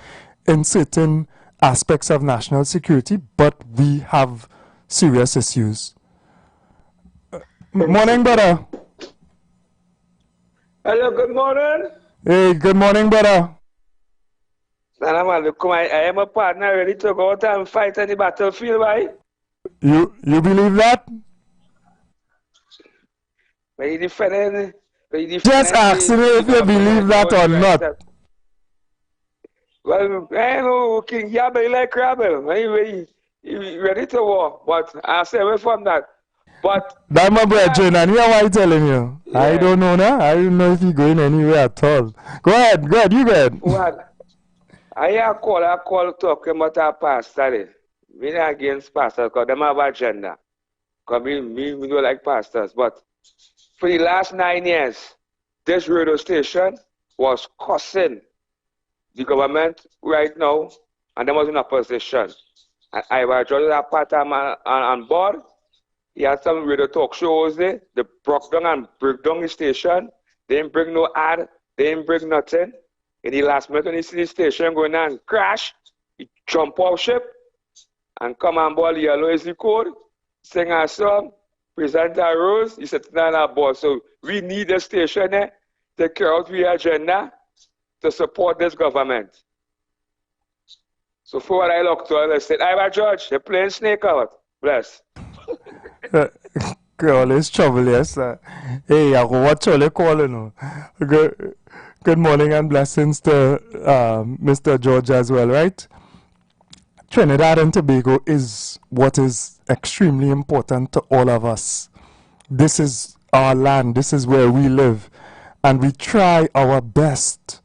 in certain aspects of national security, but we have serious issues. Morning, brother. Hello, good morning. Hey, good morning, brother. I am a partner ready to go out and fight on the battlefield, right? You believe that? Just asking you if you believe that or not. Well, I know King Yabba like Rabel. He ready to war, but I'll stay away from that. But that my brethren, and hear what I'm telling you. Yeah. I don't know now. I don't know if you're going anywhere at all. Go ahead, you go ahead. What? I call talking about our pastor. Me not against pastors because them have agenda. Because me don't like pastors. But for the last 9 years, this radio station was cussing the government right now, and they was in opposition. And IWER George is a part-time on board. He had some radio talk shows there. They broke down and break down the station. They didn't bring no ad. They didn't bring nothing. In the last minute when he see the station going on and crash, he jump off ship and come on board. Yellow is the code. Sing a song. Present a rose. He said, on our board. So we need a station there to carry out the agenda to support this government. So for what I looked to, I said, IWER George, you're playing snake out. Bless. Always trouble, yes. Hey, I go watch all the calling. Good morning and blessings to Mr. George as well, right? Trinidad and Tobago is what is extremely important to all of us. This is our land. This is where we live. And we try our best.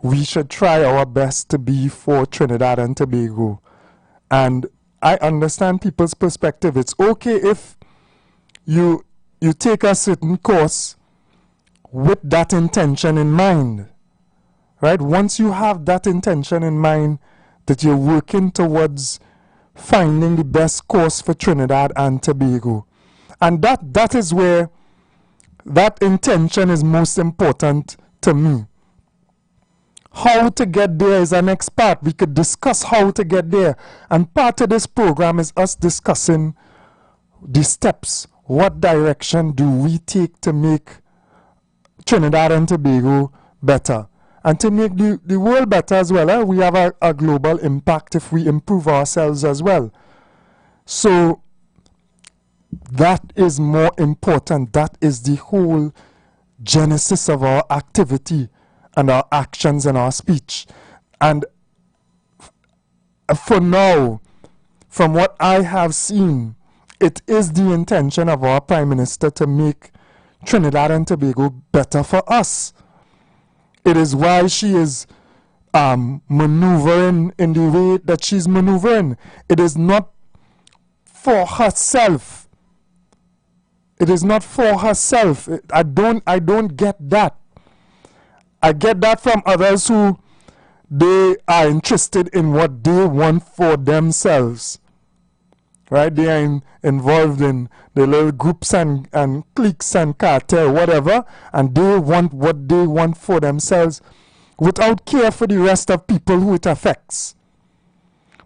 We should try our best to be for Trinidad and Tobago. And I understand people's perspective. It's okay if you take a certain course with that intention in mind, right? Once you have that intention in mind, that you're working towards finding the best course for Trinidad and Tobago. And that is where that intention is most important to me. How to get there is an next part. We could discuss how to get there. And part of this program is us discussing the steps. What direction do we take to make Trinidad and Tobago better? And to make the world better as well. We have a global impact if we improve ourselves as well. So that is more important. That is the whole genesis of our activity and our actions and our speech. And for now, from what I have seen, it is the intention of our Prime Minister to make Trinidad and Tobago better for us. It is why she is maneuvering in the way that she's maneuvering. It is not for herself. It is not for herself. I don't get that. I get that from others who they are interested in what they want for themselves. Right? They are involved in the little groups and cliques and cartel, whatever, and they want what they want for themselves without care for the rest of people who it affects.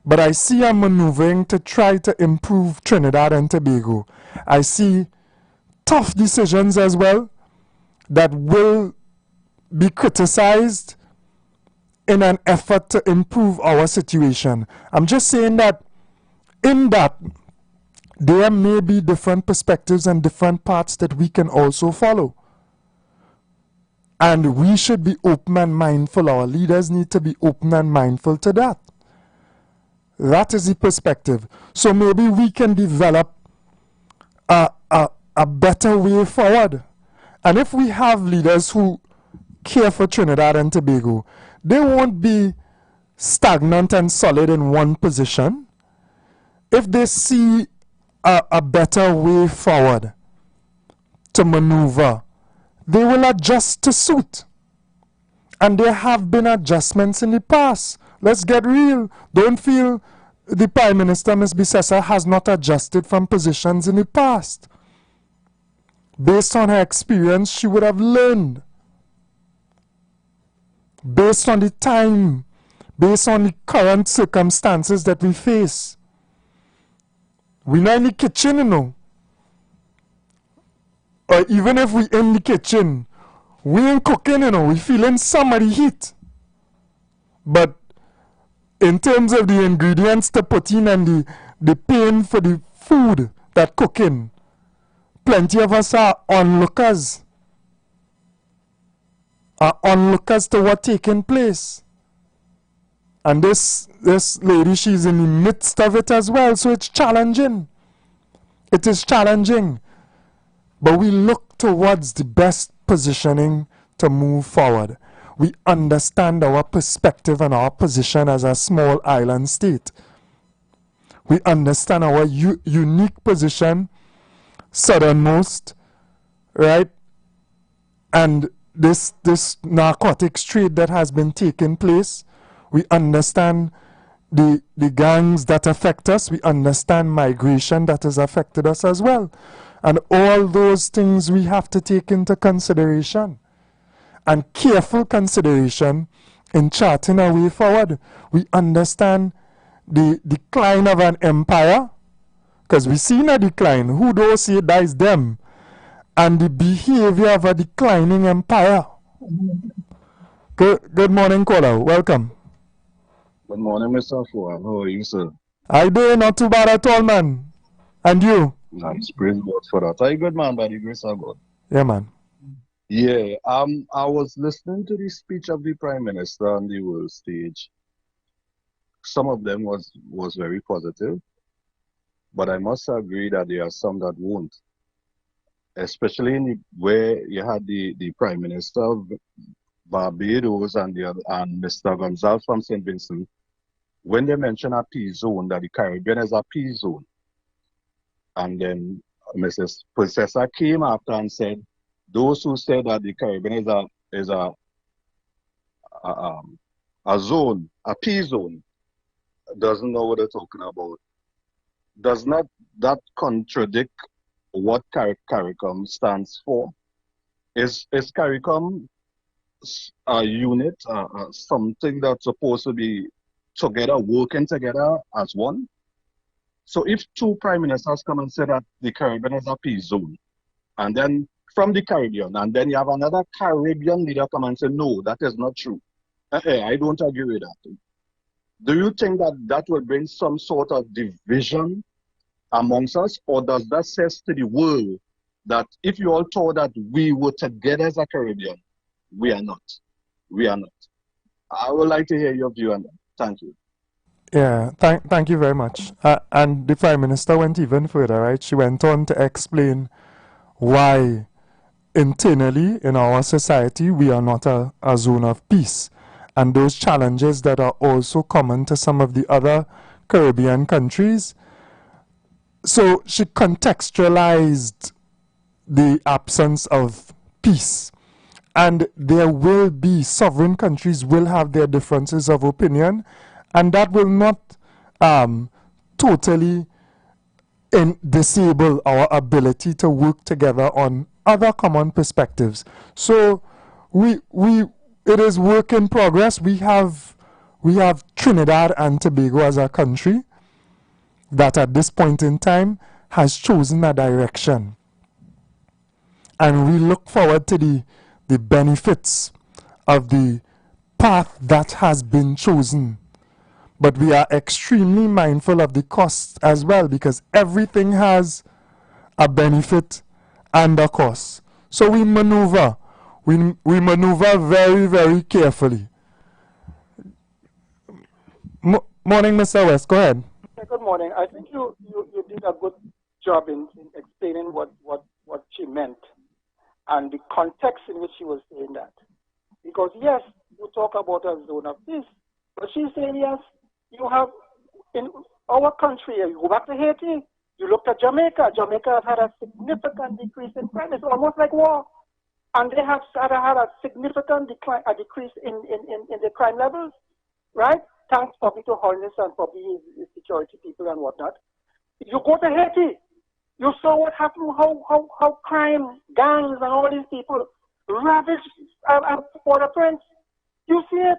But I see a maneuvering to try to improve Trinidad and Tobago. I see tough decisions as well that will be criticized in an effort to improve our situation. I'm just saying that in that, there may be different perspectives and different paths that we can also follow. And we should be open and mindful. Our leaders need to be open and mindful to that. That is the perspective. So maybe we can develop a better way forward. And if we have leaders who care for Trinidad and Tobago, they won't be stagnant and solid in one position. If they see a better way forward to maneuver, they will adjust to suit. And there have been adjustments in the past. Let's get real. Don't feel the Prime Minister, Ms. Bissessa, has not adjusted from positions in the past. Based on her experience, she would have learned. Based on the time, based on the current circumstances that we face. We're not in the kitchen, you know. Or even if we're in the kitchen, we ain't cooking, you know. We're feeling some of the heat. But in terms of the ingredients to put in and the pain for the food that cooking, plenty of us are onlookers. Are onlookers to what's taking place. And this lady, she's in the midst of it as well, so it's challenging. It is challenging. But we look towards the best positioning to move forward. We understand our perspective and our position as a small island state. We understand our unique position, southernmost, right? And this narcotics trade that has been taking place. We understand the gangs that affect us. We understand migration that has affected us as well. And all those things we have to take into consideration. And careful consideration in charting a way forward. We understand the decline of an empire, because we see a decline. Who don't say that is them? And the behavior of a declining empire. Good morning, caller. Welcome. Good morning, Mr. Fuad. How are you, sir? I do not too bad at all, man. And you? Nice. Praise God for that. Are you good, man, by the grace of God? Yeah, man. Yeah. I was listening to the speech of the Prime Minister on the world stage. Some of them was very positive, but I must agree that there are some that won't. Especially where you had the Prime Minister of Barbados and Mr. Gonzalez from St. Vincent, when they mention a peace zone, that the Caribbean is a peace zone. And then Mrs. Processor came after and said, those who said that the Caribbean is a zone, a peace zone, doesn't know what they're talking about. Does not that contradict what CARICOM stands for? Is CARICOM a unit, something that's supposed to be together, working together as one? So if two prime ministers come and say that the Caribbean is a peace zone, and then from the Caribbean, and then you have another Caribbean leader come and say, no, that is not true. I don't agree with that. Do you think that will bring some sort of division amongst us, or does that say to the world that if you all thought that we were together as a Caribbean, we are not? We are not. I would like to hear your view on that. Thank you. Yeah, thank you very much. And the Prime Minister went even further, right? She went on to explain why internally in our society we are not a zone of peace. And those challenges that are also common to some of the other Caribbean countries. So she contextualized the absence of peace. And there will be, sovereign countries will have their differences of opinion, and that will not totally disable our ability to work together on other common perspectives. So it is work in progress. We have Trinidad and Tobago as a country that at this point in time has chosen a direction. And we look forward to the benefits of the path that has been chosen. But we are extremely mindful of the costs as well, because everything has a benefit and a cost. So we maneuver. We maneuver very, very carefully. Morning, Mr. West. Go ahead. Good morning. I think you did a good job in explaining what she meant and the context in which she was saying that. Because yes, you talk about a zone of peace, but she's saying yes, you have in our country, you go back to Haiti, you looked at Jamaica. Jamaica has had a significant decrease in crime. It's almost like war. And they have had a significant decrease in the crime levels, right? Thanks probably to Holness and probably his security people and whatnot. You go to Haiti, you saw what happened, how crime, gangs, and all these people ravaged Port-au-Prince. You see it.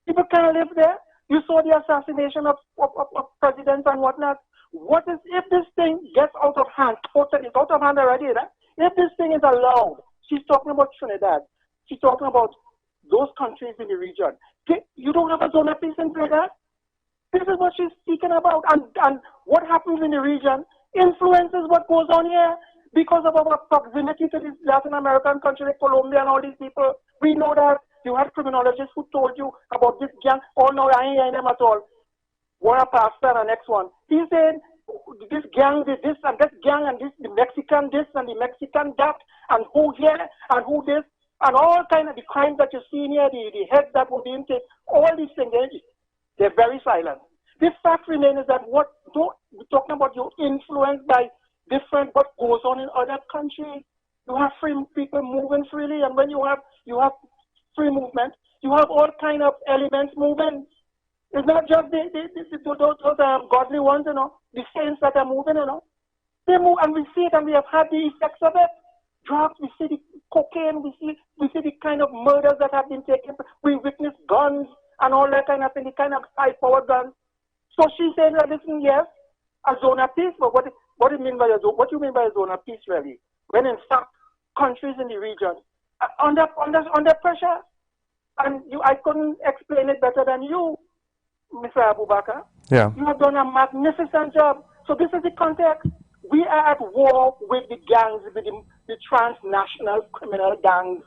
People can't live there. You saw the assassination of presidents and whatnot. What is, if this thing gets out of hand, totally, it's out of hand already, right? If this thing is allowed, she's talking about Trinidad. She's talking about those countries in the region. You don't have a zone of peace in Trinidad? This is what she's speaking about. And what happens in the region influences what goes on here because of our proximity to these Latin American countries like Colombia and all these people. We know that. You had criminologists who told you about this gang. Oh, no, I ain't hearing them at all. One a pastor and the next one. He said, this gang did this and that gang and this, the Mexican this and the Mexican that, and who here and who this, and all kind of the crimes that you're seeing here, the heads that were being taken, all these things, they're very silent. The fact remains is that we're talking about you're influenced by different what goes on in other countries. You have free people moving freely, and when you have free movement, you have all kind of elements moving. It's not just those godly ones, you know, the saints that are moving, you know. They move and we see it and we have had the effects of it. Drugs, we see the cocaine, we see the kind of murders that have been taken. We witness guns and all that kind of thing, the kind of high-powered guns. So she's saying, listen, yes, a zone of peace, but what do you mean by what do you mean by a zone of peace, really? When in fact, countries in the region are under pressure. And I couldn't explain it better than you, Mr. Abubakar. Yeah. You have done a magnificent job. So this is the context. We are at war with the gangs, with the transnational criminal gangs.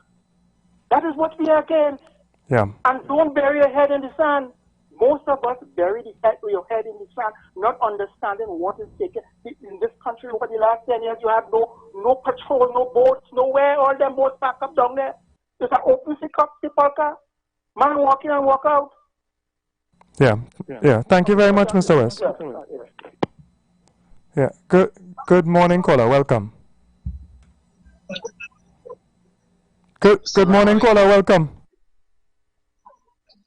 That is what we are against. Yeah. And don't bury your head in the sand. Most of us bury your head in the sand, not understanding what is taken. In this country over the last 10 years, you have no patrol, no boats, nowhere. All them boats packed up down there. It's an open sepulchre. Man walk in and walk out. Yeah. Yeah. Thank you very much, Mr. West. Yeah. Good morning, caller. Welcome. Good morning, caller. Welcome.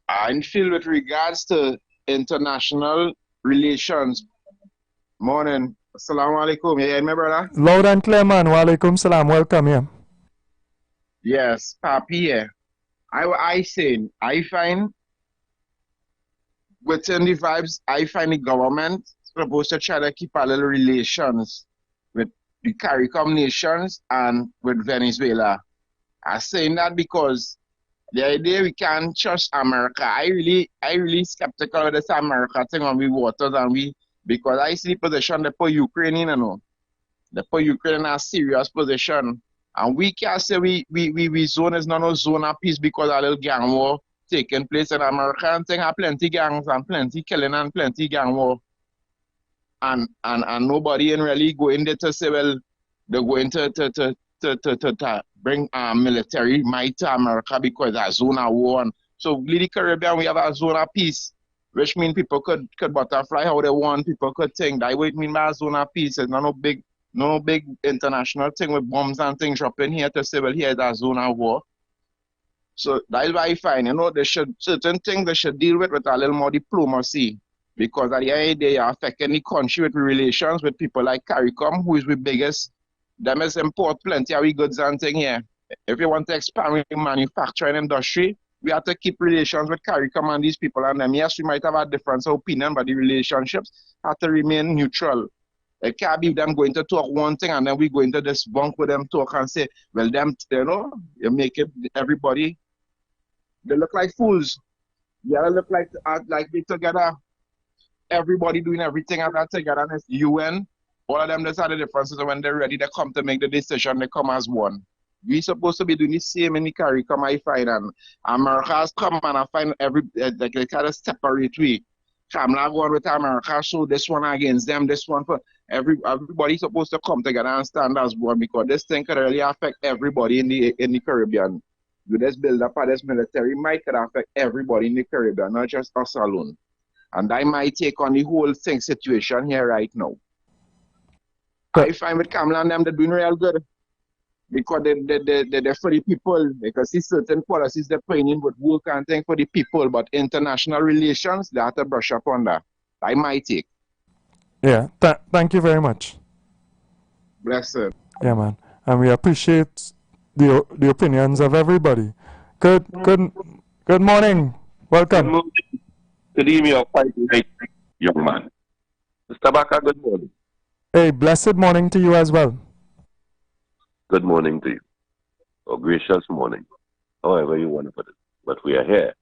I feel with regards to international relations. Morning. Assalamu alaikum. You hear me, brother? Loud and clear, man. Wa alaikum salam. Welcome here. Yes, Papi here. I find within the vibes, I find the government supposed to try to keep a little relations with the CARICOM nations and with Venezuela. I'm saying that because the idea we can't trust America. I really skeptical of this America thing on we waters and because I see the position they put Ukraine in, you know. They put Ukraine in a serious position. And we can't say we zone is not a zone of peace because a little gang war taking place in America and thing have plenty gangs and plenty killing and plenty gang war. And nobody in really going there to say, well, they're going to bring military might to America because a zone of war. And so in the Caribbean we have a zone of peace, which means people could butterfly how they want, people could think that what it mean by a zone of peace. It's not no big international thing with bombs and things dropping here to say, well, here's a zone of war. So that's why I find, you know, certain things they should deal with a little more diplomacy. Because at the end of the day, you're affecting the country with relations with people like CARICOM, who is the biggest. Them is import plenty of goods and things here. If you want to expand the manufacturing industry, we have to keep relations with CARICOM and these people and them. Yes, we might have a difference of opinion, but the relationships have to remain neutral. It can't be them going to talk one thing and then we going to just bunk with them talk and say, well, them, you know, you make it everybody, they look like fools. You gotta look like they together. Everybody doing everything and that together, and it's UN. All of them, those are the differences. When they're ready, they come to make the decision, they come as one. We're supposed to be doing the same in the CARICOM, I find, and America has come and I find they kind of separate we. Kamala going with America, so this one against them, this one for everybody's supposed to come together and stand as one because this thing could really affect everybody in the Caribbean. With this build up of this military might could affect everybody in the Caribbean, not just us alone. And I might take on the whole thing situation here right now. I find with Kamala and them, they're doing real good. Because they're for the people. Because see certain policies they're putting in with work and things for the people. But international relations, they have to brush up on that. I might take. Yeah, thank you very much. Bless you. Yeah, man. And we appreciate the opinions of everybody. Good morning. Welcome. Good morning. Good evening, or quite late, young man. Mr. Baka, good morning. Hey, blessed morning to you as well. Good morning to you. Or gracious morning. However you want to put it. But we are here.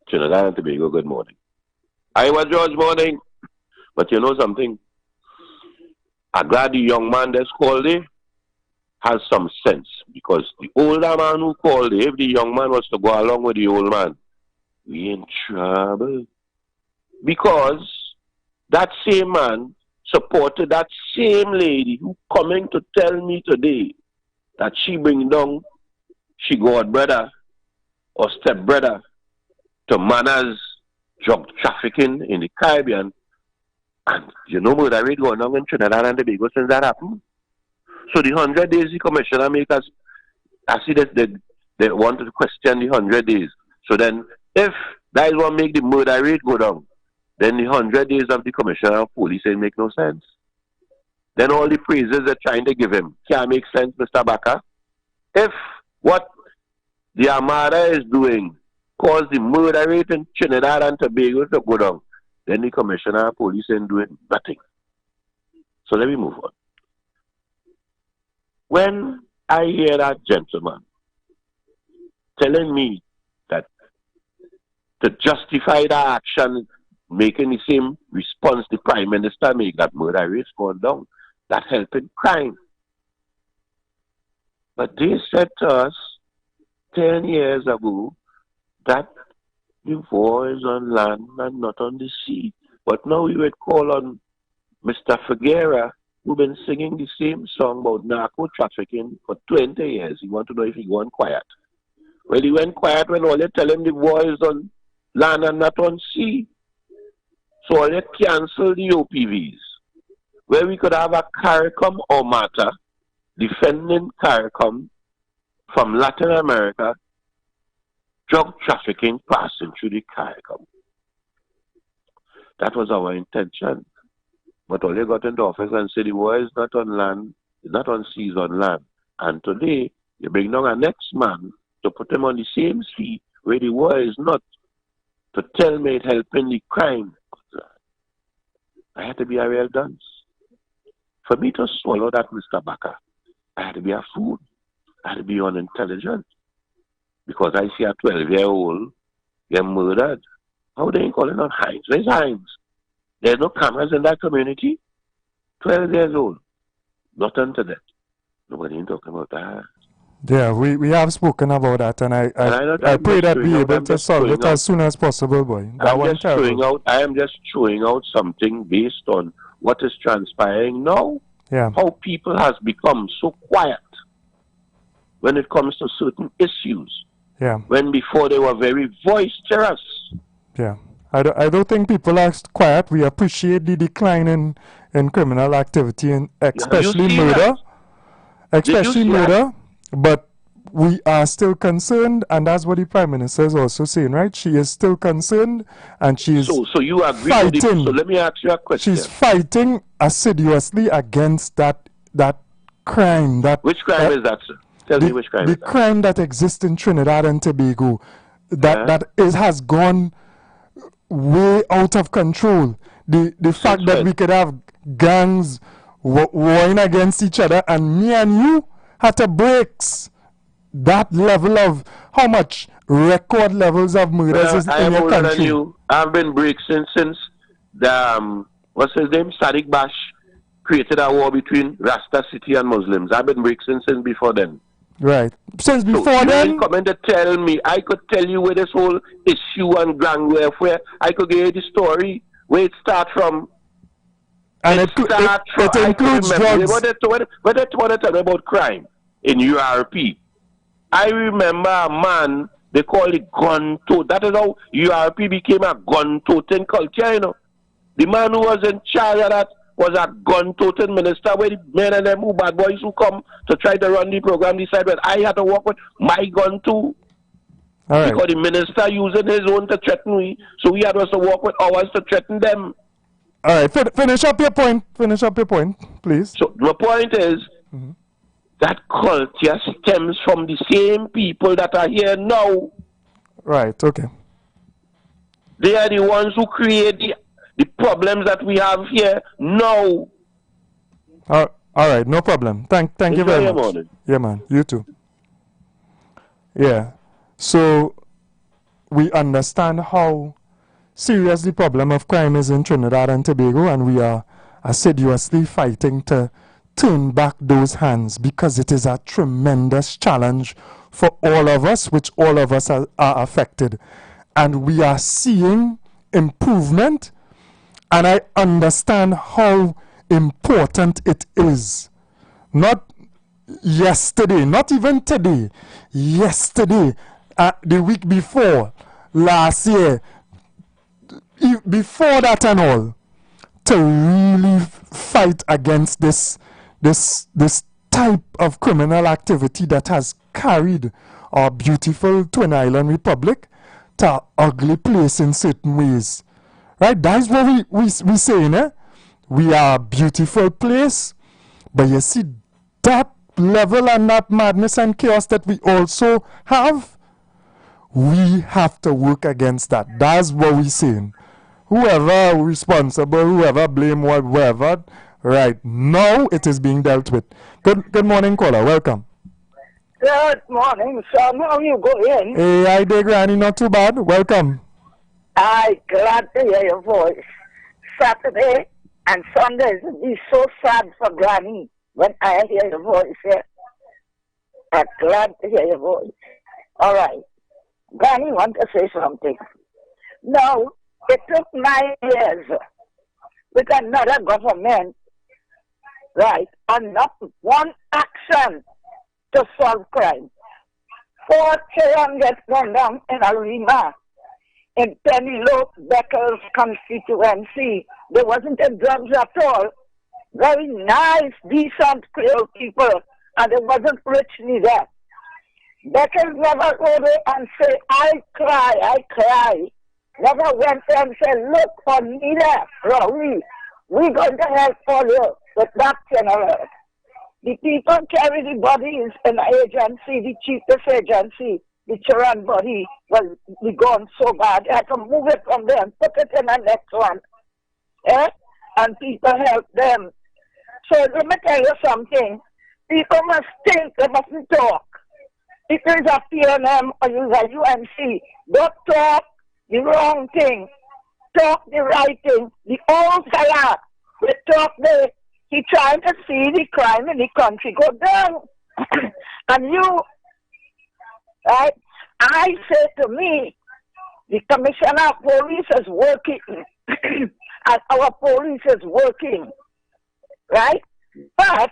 Trinidad and Tobago, good morning. IWER George, morning. But you know something? I'm glad the young man that's called it has some sense. Because the older man who called it, if the young man was to go along with the old man, we in trouble. Because that same man supported that same lady who coming to tell me today that she bring down she god brother or step brother to manage drug trafficking in the Caribbean. And you know murder rate going on in Trinidad and Tobago since that happened. So the 100 days the commissioner make us, I see that they wanted to question the 100 days. So then if that is what make the murder rate go down, then the 100 days of the Commissioner of Police ain't make no sense. Then all the praises they're trying to give him can't make sense, Mr. Baka. If what the Armada is doing caused the murder rate in Trinidad and Tobago to go down, then the Commissioner of Police ain't doing nothing. So let me move on. When I hear that gentleman telling me that to justify that action, making the same response the Prime Minister make, that murder rate's gone down, that helping crime. But they said to us 10 years ago that the war is on land and not on the sea. But now we would call on Mr. Figuera, who's been singing the same song about narco trafficking for 20 years. He want to know if he gone quiet. Well, he went quiet when all they tell him the war is on land and not on sea. So all they cancel the OPVs, where we could have a CARICOM or MATA defending CARICOM from Latin America, drug trafficking passing through the CARICOM. That was our intention. But all they got into office and said the war is not on land, it's not on sea, it's on land. And today, you bring down a next man to put him on the same sea where the war is not, to tell me it helping the crime. I had to be a real dunce. For me to swallow that, Mr. Baka, I had to be a fool. I had to be unintelligent. Because I see a 12-year-old get murdered. How they ain't calling on Hines? Where's Hines? There's no cameras in that community. 12 years old. Nothing to that. Nobody ain't talking about that. Yeah, we have spoken about that, and I pray that we able to solve it as soon as possible, boy. I am just throwing out something based on what is transpiring now. Yeah. How people has become so quiet when it comes to certain issues. Yeah. When before they were very boisterous. Yeah. I don't think people are quiet. We appreciate the decline in criminal activity, and especially murder. Especially murder. But we are still concerned, and that's what the Prime Minister is also saying, right? She is still concerned, and she is so you agree fighting. With it. So let me ask you a question. She's fighting assiduously against that crime. Which crime is that, sir? Tell me which crime is that. The crime that exists in Trinidad and Tobago, has gone way out of control. The fact that we could have gangs warring against each other, and me and you had to break that level of how much record levels of murders is in your country. You. I've been breaking since the what's his name, Sadiq Bash created a war between Rasta City and Muslims. I've been breaking since before then. Right. Since before then? You come in to tell me. I could tell you where this whole issue and gang welfare. I could give you the story where it starts from. And it includes drugs. What they tell me about crime in URP. I remember a man they call it gun tote. That is how URP became a gun toting culture, you know. The man who was in charge of that was a gun toting minister, where the men and them who bad boys who come to try to run the program decide that I had to work with my gun too. All right. Because the minister using his own to threaten me, so we had to work with ours to threaten them. All right, finish up your point. Finish up your point, please. So the point is that culture stems from the same people that are here now. Right. Okay. They are the ones who create the problems that we have here now. All right, no problem. Thank you very much. Morning. Yeah, man. You too. Yeah. So we understand how serious the problem of crime is in Trinidad and Tobago, and we are assiduously fighting to turn back those hands, because it is a tremendous challenge for all of us, which all of us are affected. And we are seeing improvement, and I understand how important it is. Not yesterday, not even today, yesterday, the week before, last year, before that and all, to really fight against this type of criminal activity that has carried our beautiful Twin Island Republic to an ugly place in certain ways, Right? That's what we saying, eh? We are a beautiful place, but you see that level and that madness and chaos that we also have, we have to work against that. That's what we're saying. Whoever responsible, whoever blame whatever, right now it is being dealt with. Good morning, caller. Welcome. Good morning, son. How you going? Hey, I did, Granny. Not too bad. Welcome. I glad to hear your voice. Saturday and Sundays be so sad for Granny when I hear your voice. Yeah? I'm glad to hear your voice. All right. Granny want to say something. Now, it took 9 years with another government, right, on not one action to solve crime. 4 children get gone down in Arima, in Penelope Becker's constituency. There wasn't a drugs at all. Very nice, decent Creole people, and there wasn't rich neither. Beckers never go there and say, I cry. Never went there and said, look for me there, Rawi. We're going to help all you with that general. The people carry the bodies in the agency, the cheapest agency, the Chiran body was gone so bad. I had to move it from there and put it in the next one. Eh? And people help them. So let me tell you something. People must think, they mustn't talk. If there is a PNM or you a UNC, don't talk the wrong thing. Talk the right thing. The old fella will talk he trying to see the crime in the country go down. And you, right? I say to me, the commissioner of police is working, and our police is working, right? But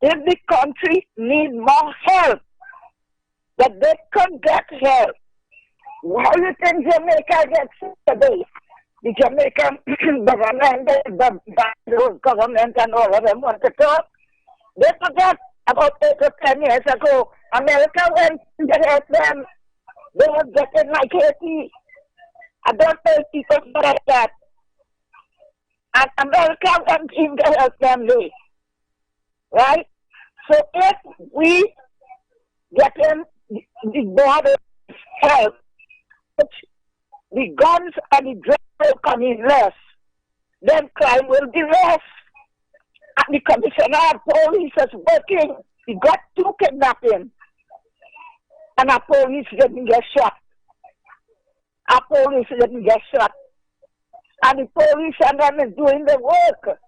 if the country need more help, that they could get help, why do you think Jamaica gets today? The Jamaican government, the government and all of them want to talk. They forgot about 8 or 10 years ago, America went to help them. They were getting like Haiti. I don't know if people forget that. And America went in to help them, right? So if we get in the border help, the guns and the drugs will come in less, then crime will be less. And the commissioner of police is working. He got 2 kidnapping. And our police didn't get shot. Our police didn't get shot. And the police and them is doing the work.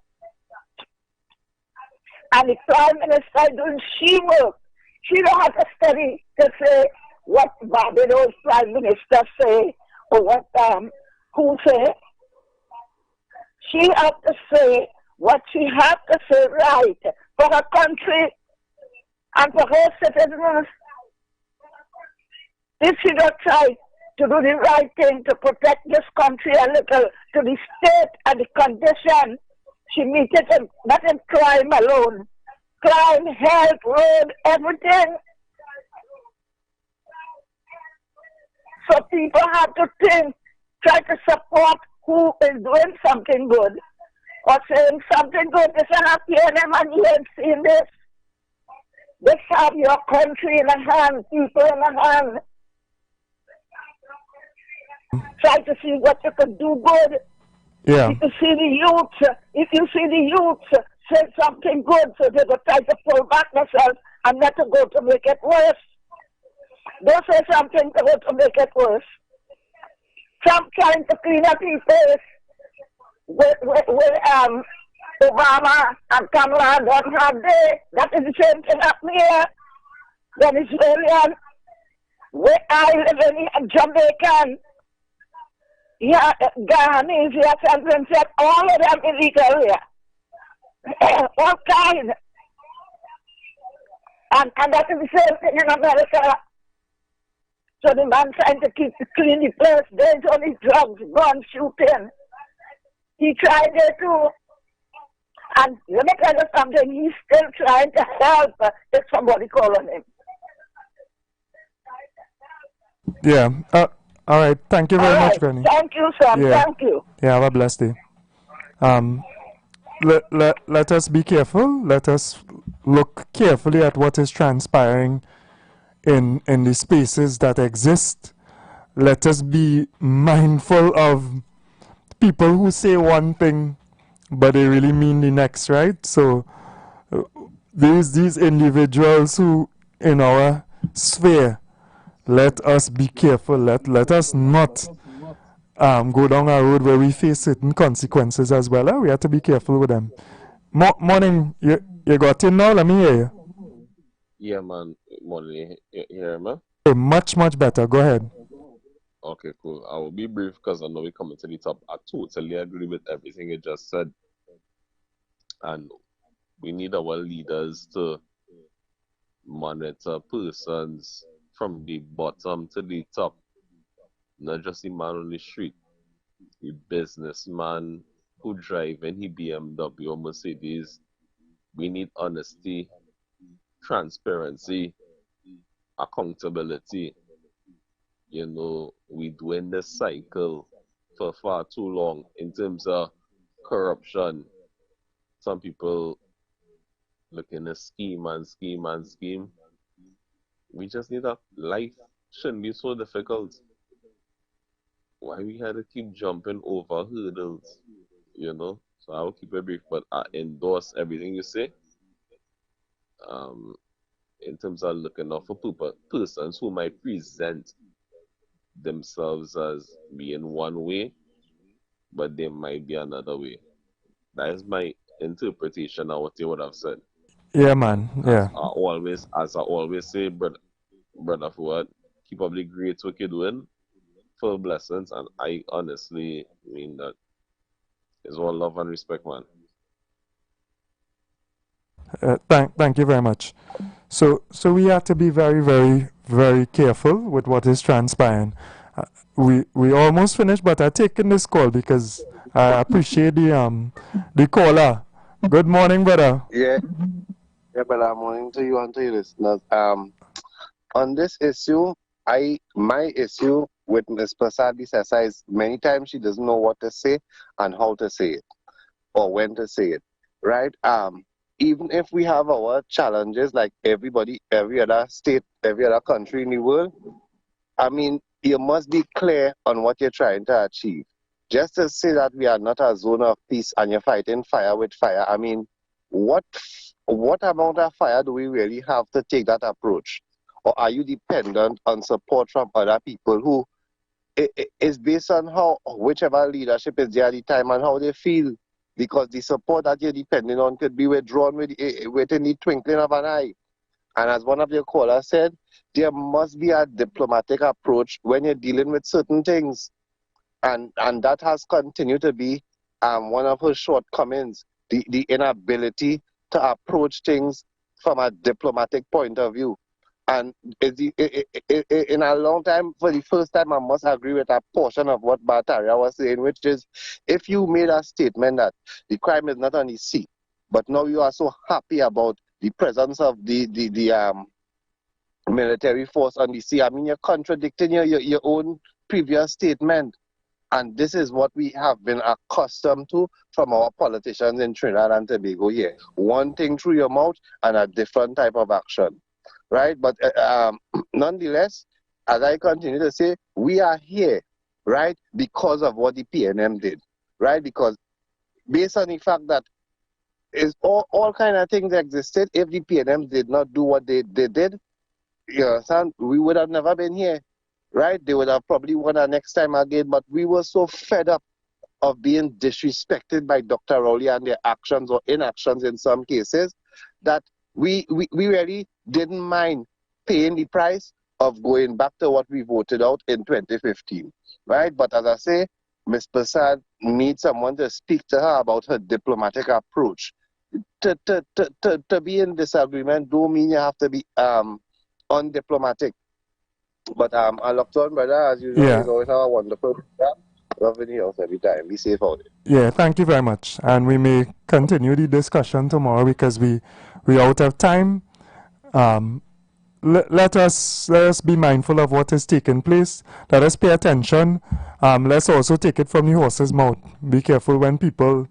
And the prime minister is doing she work. She don't have to study to say what Barbados prime minister say or what who say. She has to say what she has to say right for her country and for her citizens. If she don't try to do the right thing to protect this country a little to the state and the condition, she meets it in, not in crime alone. Crime, health, road, everything. So people have to think, try to support who is doing something good or saying something good. This is not PNM and you ain't seen this. This have your country in the hand, people in the hand. Try to see what you can do good. Yeah. If you see the youth say something good, so they will try to pull back themselves and not to go to make it worse. Don't say something to go to make it worse. Trump trying to clean up his face with Obama and Kamala don't have day. That is the same thing happening here. Venezuelan, where I live in Jamaican, yeah, Ghanese, yeah, something said, all of them illegal here. All kind. And that is the same thing in America. So the man trying to clean the place. There's only drugs, guns, shooting. He tried it too. And let me tell you something, he's still trying to help if somebody call on him. Yeah. All right. Thank you very All much, right. Granny. Thank you, Sam. Yeah. Thank you. Yeah, have a blessed day. Let us be careful. Let us look carefully at what is transpiring in the spaces that exist. Let us be mindful of people who say one thing, but they really mean the next, right? So there's these individuals who, in our sphere, let us be careful. Let us not go down a road where we face certain consequences as well. We have to be careful with them. Morning, you got in now? Let me hear you. Yeah, man. Morning, you hear me? Hey, much better. Go ahead. Okay, cool. I will be brief because I know we're coming to the top. I totally agree with everything you just said. And we need our leaders to monitor persons from the bottom to the top. Not just the man on the street. The businessman who drive any BMW or Mercedes. We need honesty, transparency, accountability. You know, we doing this cycle for far too long in terms of corruption. Some people looking to scheme. We just need a life shouldn't be so difficult. Why we had to keep jumping over hurdles, you know? So I will keep it brief, but I endorse everything you say. In terms of looking out for persons who might present themselves as being one way, but they might be another way. That is my interpretation of what you would have said. Yeah, man. Yeah. As I always say, brother Fuad, keep up the great work you're doing. Full blessings, and I honestly mean that. It's all love and respect, man. Thank you very much. So we have to be very, very, very careful with what is transpiring. We almost finished, but I taken this call because I appreciate the caller. Good morning, brother. Yeah, brother. Morning to you and to your listeners. On this issue, my issue with Ms. Prasad Bisesa is many times she doesn't know what to say and how to say it or when to say it, right? Even if we have our challenges like every other state, every other country in the world, I mean, you must be clear on what you're trying to achieve. Just to say that we are not a zone of peace and you're fighting fire with fire, I mean, what amount of fire do we really have to take that approach? Or are you dependent on support from other people who is based on whichever leadership is there at the time and how they feel? Because the support that you're depending on could be withdrawn within the twinkling of an eye. And as one of your callers said, there must be a diplomatic approach when you're dealing with certain things. And that has continued to be one of her shortcomings, the inability to approach things from a diplomatic point of view. And in a long time, for the first time, I must agree with a portion of what Bataria was saying, which is, if you made a statement that the crime is not on the sea, but now you are so happy about the presence of the military force on the sea, I mean, you're contradicting your own previous statement. And this is what we have been accustomed to from our politicians in Trinidad and Tobago here. One thing through your mouth and a different type of action. Right? But nonetheless, as I continue to say, we are here, right, because of what the PNM did, right? Because based on the fact that all kind of things existed, if the PNM did not do what they did, you understand, we would have never been here, right? They would have probably won our next time again, but we were so fed up of being disrespected by Dr. Rowley and their actions or inactions in some cases that we really didn't mind paying the price of going back to what we voted out in 2015, right? But as I say, Ms. Prasad needs someone to speak to her about her diplomatic approach. To be in disagreement don't mean you have to be undiplomatic. But I looked on, brother, as usual, Yeah. you always have a wonderful program. Loving you every time. Be safe out there. Yeah, thank you very much. And we may continue the discussion tomorrow because we out of time. let us be mindful of what is taking place. Let us pay attention. Let's also take it from the horse's mouth. Be careful when people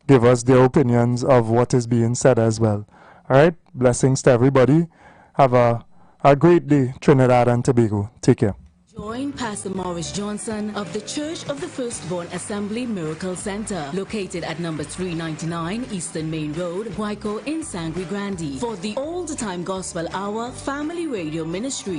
give us their opinions of what is being said as well. All right? Blessings to everybody. Have a great day, Trinidad and Tobago. Take care. Join Pastor Morris Johnson of the Church of the Firstborn Assembly Miracle Center, located at number 399 Eastern Main Road, Waiko in Sangre Grande, for the All the Time Gospel Hour Family Radio Ministry.